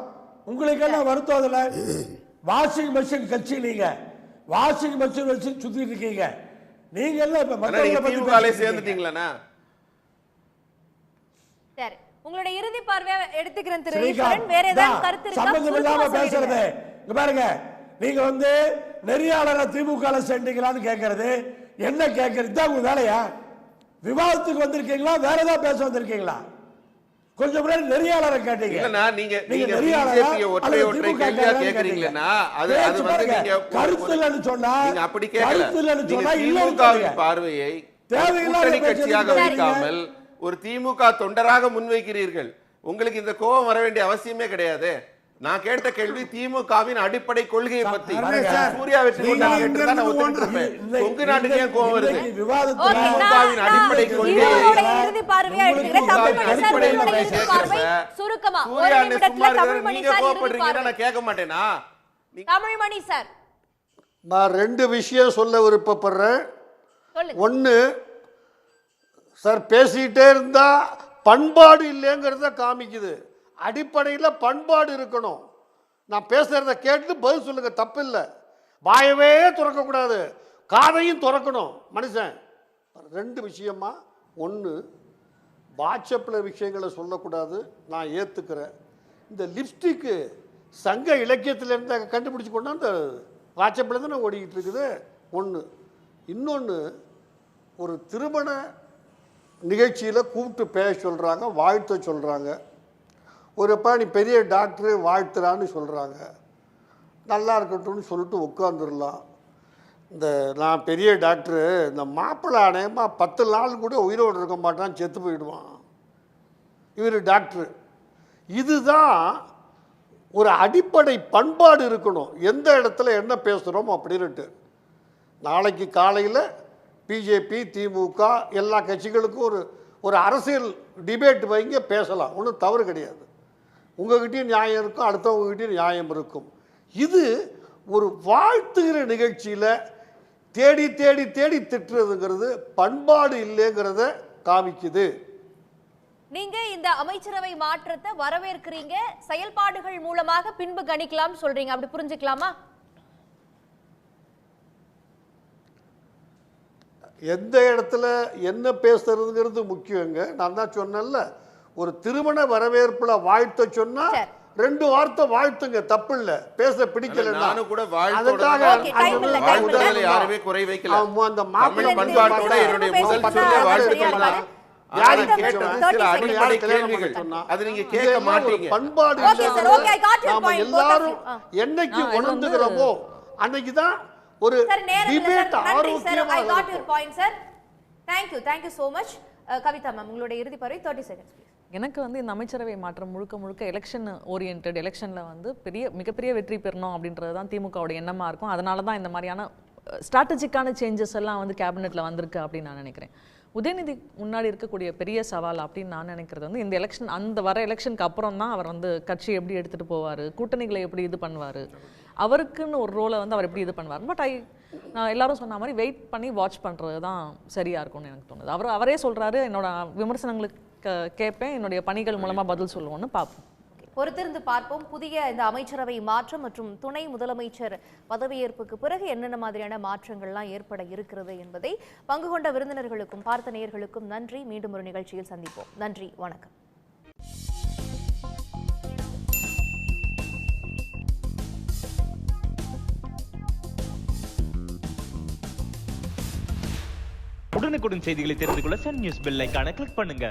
உங்களுக்கெல்லாம் வருத்தம் அதுல. வாஷிங் மெஷின் கட்சி, நீங்க வாஷிங் மெஷின் வச்சு சுத்திட்டு இருக்கீங்க. நீங்க எல்லாம் இப்ப மக்களை சேர்ந்துட்டீங்களா? சரி, உங்களுடைய இறுதி பார்வையை எடுத்துக்கிறேன் திரு ஈஸ்வரன். வேற ஏதாவது கருத்து இருக்கா? சம்பந்தம் இல்லாம பேசுறது. இங்க பாருங்க, நீங்க வந்து நெறியாளரை திமுக சேர்ந்தீங்களான்னு கேட்கறது என்ன கேட்கறது? இதான் உங்க வேலையா? விவாதத்துக்கு வந்திருக்கீங்களா, வேற ஏதாவது பேச வந்திருக்கீங்களா? கொஞ்சம் முன்னாடி நெறியாளரை கேட்டீங்க. இல்லனா நீங்க பிஜேபியை ஒற்றை கேள்வியா கேக்குறீங்களா? அது வந்து நீங்க கருத்துலன்னு சொன்னா நீங்க அப்படி கேட்கல. நீங்க திமுகவின் பார்வையை கூட்டணி கட்சியாக வைக்காமல் ஒரு திமுக தொண்டராக முன்வைக்கிறீர்கள். உங்களுக்கு இந்த கோபம் வர வேண்டிய அவசியமே கிடையாது. நான் கேட்ட கேள்வி திமுகவின் அடிப்படை கொள்கையை பத்தி. சூர்யா வெற்றி கொண்டாட கேட்டதா நான் ஒத்துக்கிட்டு இருப்பேன். உங்க நாட்டுக்கு ஏன் கோபம் வருது? திமுகவின் அடிப்படை கொள்கையை இறுதி பார்வையா எடுத்துக்கிறேன். தமிழ்மணி சார் சுருக்கமா ஒரு நிமிடத்துல தமிழ்மணி சார் கோபப்படுறீங்கன்னா நான் கேட்க மாட்டேனா? தமிழ்மணி சார், நான் ரெண்டு விஷயம் சொல்ல விருப்பப்படுறேன். ஒன்று, சார் பேசிக்கிட்டே இருந்தா பண்பாடு இல்லைங்கிறத காமிக்குது. அடிப்படையில் பண்பாடு இருக்கணும். நான் பேசுகிறத கேட்டு பதில் சொல்லுங்க, தப்பு இல்லை. வாயவே திறக்கக்கூடாது, காதையும் திறக்கணும் மனுஷன். ரெண்டு விஷயமா. ஒன்று, வாட்ஸ்அப்பில் விஷயங்களை சொல்லக்கூடாது, நான் ஏற்றுக்கிறேன். இந்த லிப்ஸ்டிக்கு சங்க இலக்கியத்திலேருந்து கண்டுபிடிச்சி கொண்டாந்து வாட்ஸ்அப்பில் தானே ஓடிக்கிட்டு இருக்குது. ஒன்று. இன்னொன்று, ஒரு திருமண நிகழ்ச்சியில் கூப்பிட்டு பேச சொல்கிறாங்க, வாழ்த்த சொல்கிறாங்க. ஒருப்பா நீ பெரிய டாக்டரு வாழ்த்துறான்னு சொல்கிறாங்க. நல்லா இருக்கட்டும்னு சொல்லிட்டு உட்காந்துடலாம். இந்த நான் பெரிய டாக்டரு, இந்த மாப்பிள்ளை அநேகமாக 10 நாள் கூட உயிரோடு இருக்க மாட்டான், செத்து போயிடுவான். இவர் டாக்டரு. இதுதான் ஒரு அடிப்படை பண்பாடு இருக்கணும். எந்த இடத்துல என்ன பேசுகிறோம் அப்படின்ட்டு. நாளைக்கு காலையில் பிஜேபி, திமுக எல்லா கட்சிகளுக்கும் ஒரு அரசியல் டிபேட் வைங்க, பேசலாம், ஒன்றும் தவறு கிடையாது. உங்ககிட்டயும் நியாயம் இருக்கும், அடுத்தவங்ககிட்டயும் நியாயம் இருக்கும். இது ஒரு வாழ்த்துகிற நிகழ்ச்சியில் தேடி தேடி தேடி திட்டுறதுங்கிறது பண்பாடு இல்லைங்கிறத காமிக்குது. நீங்க இந்த அமைச்சரவை மாற்றத்தை வரவேற்கிறீங்க, செயல்பாடுகள் மூலமாக பின்பு கணிக்கலாம் சொல்றீங்க, அப்படி புரிஞ்சுக்கலாமா? எந்த இடத்துல என்ன பேசுறதுங்கிறது முக்கியங்க. நான் தான் சொன்னேன்ல, ஒரு திருமண வரவேற்புல வாழ்த்த சொன்னா 2 வார்த்தை வாழ்த்துங்க, தப்பு இல்ல. பேச பிடிக்கல, நானும் கூட அதுக்காக யாருமே குறை வைக்கல. அந்த மாப்பிள்ளை பண்பாட்டோட என்னுடைய முதல் சொல்ல வாழ்த்துக்கள். பண்பாடு நாம எல்லாரும் என்னைக்கு உணர்ந்துகிறோமோ அன்னைக்குதான் ஒரு டிபேட் ஆரோக்கியமா இருக்கும். Thank you so much. Kavitha ma'am, உங்களுடைய இறுதி பார்வை 30 seconds please. எனக்கு வந்து இந்த அமைச்சரவை மாற்றம் முழுக்க முழுக்க எலெக்ஷன் ஓரியன்ட், எலெக்ஷனில் வந்து மிகப்பெரிய வெற்றி பெறணும் அப்படின்றது தான் திமுகவோட எண்ணமாக இருக்கும். அதனால தான் இந்த மாதிரியான ஸ்ட்ராட்டஜிக்கான சேஞ்சஸ் எல்லாம் வந்து கேபினெட்டில் வந்திருக்கு அப்படின்னு நான் நினைக்கிறேன். உதயநிதி முன்னாடி இருக்கக்கூடிய பெரிய சவால் அப்படின்னு நான் நினைக்கிறது வந்து இந்த எலெக்ஷன், அந்த வர எலெக்ஷனுக்கு அப்புறம் தான் அவர் வந்து கட்சி எப்படி எடுத்துகிட்டு போவார், கூட்டணிகளை எப்படி இது பண்ணுவார், அவருக்குன்னு ஒரு ரோலை வந்து அவர் எப்படி இது பண்ணுவார். பட் நான் எல்லாரும் சொன்ன மாதிரி வெயிட் பண்ணி வாட்ச் பண்ணுறது தான் சரியாக இருக்கும்னு எனக்கு தோணுது. அவரே சொல்கிறாரு, என்னோட விமர்சனங்களுக்கு கேட்பேன், என்னுடைய பணிகள் மூலமாக பதில் சொல்லுவோன்னு பார்ப்போம். பொறுத்திருந்து பார்ப்போம். புதிய இந்த அமைச்சரவை மாற்றம் மற்றும் துணை முதலமைச்சர் பதவியேற்புக்கு பிறகு என்னென்ன மாதிரியான மாற்றங்கள்லாம் ஏற்பட இருக்கிறது என்பதை பங்கு கொண்ட விருந்தினர்களுக்கும் பார்த்த நேயர்களுக்கும் நன்றி. மீண்டும் ஒரு நிகழ்ச்சியில் சந்திப்போம். நன்றி, வணக்கம். உடனுக்குடன் செய்திகளை தெரிந்து கொள்ள சன் நியூஸ் பெல் ஐகானை கிளிக் பண்ணுங்க.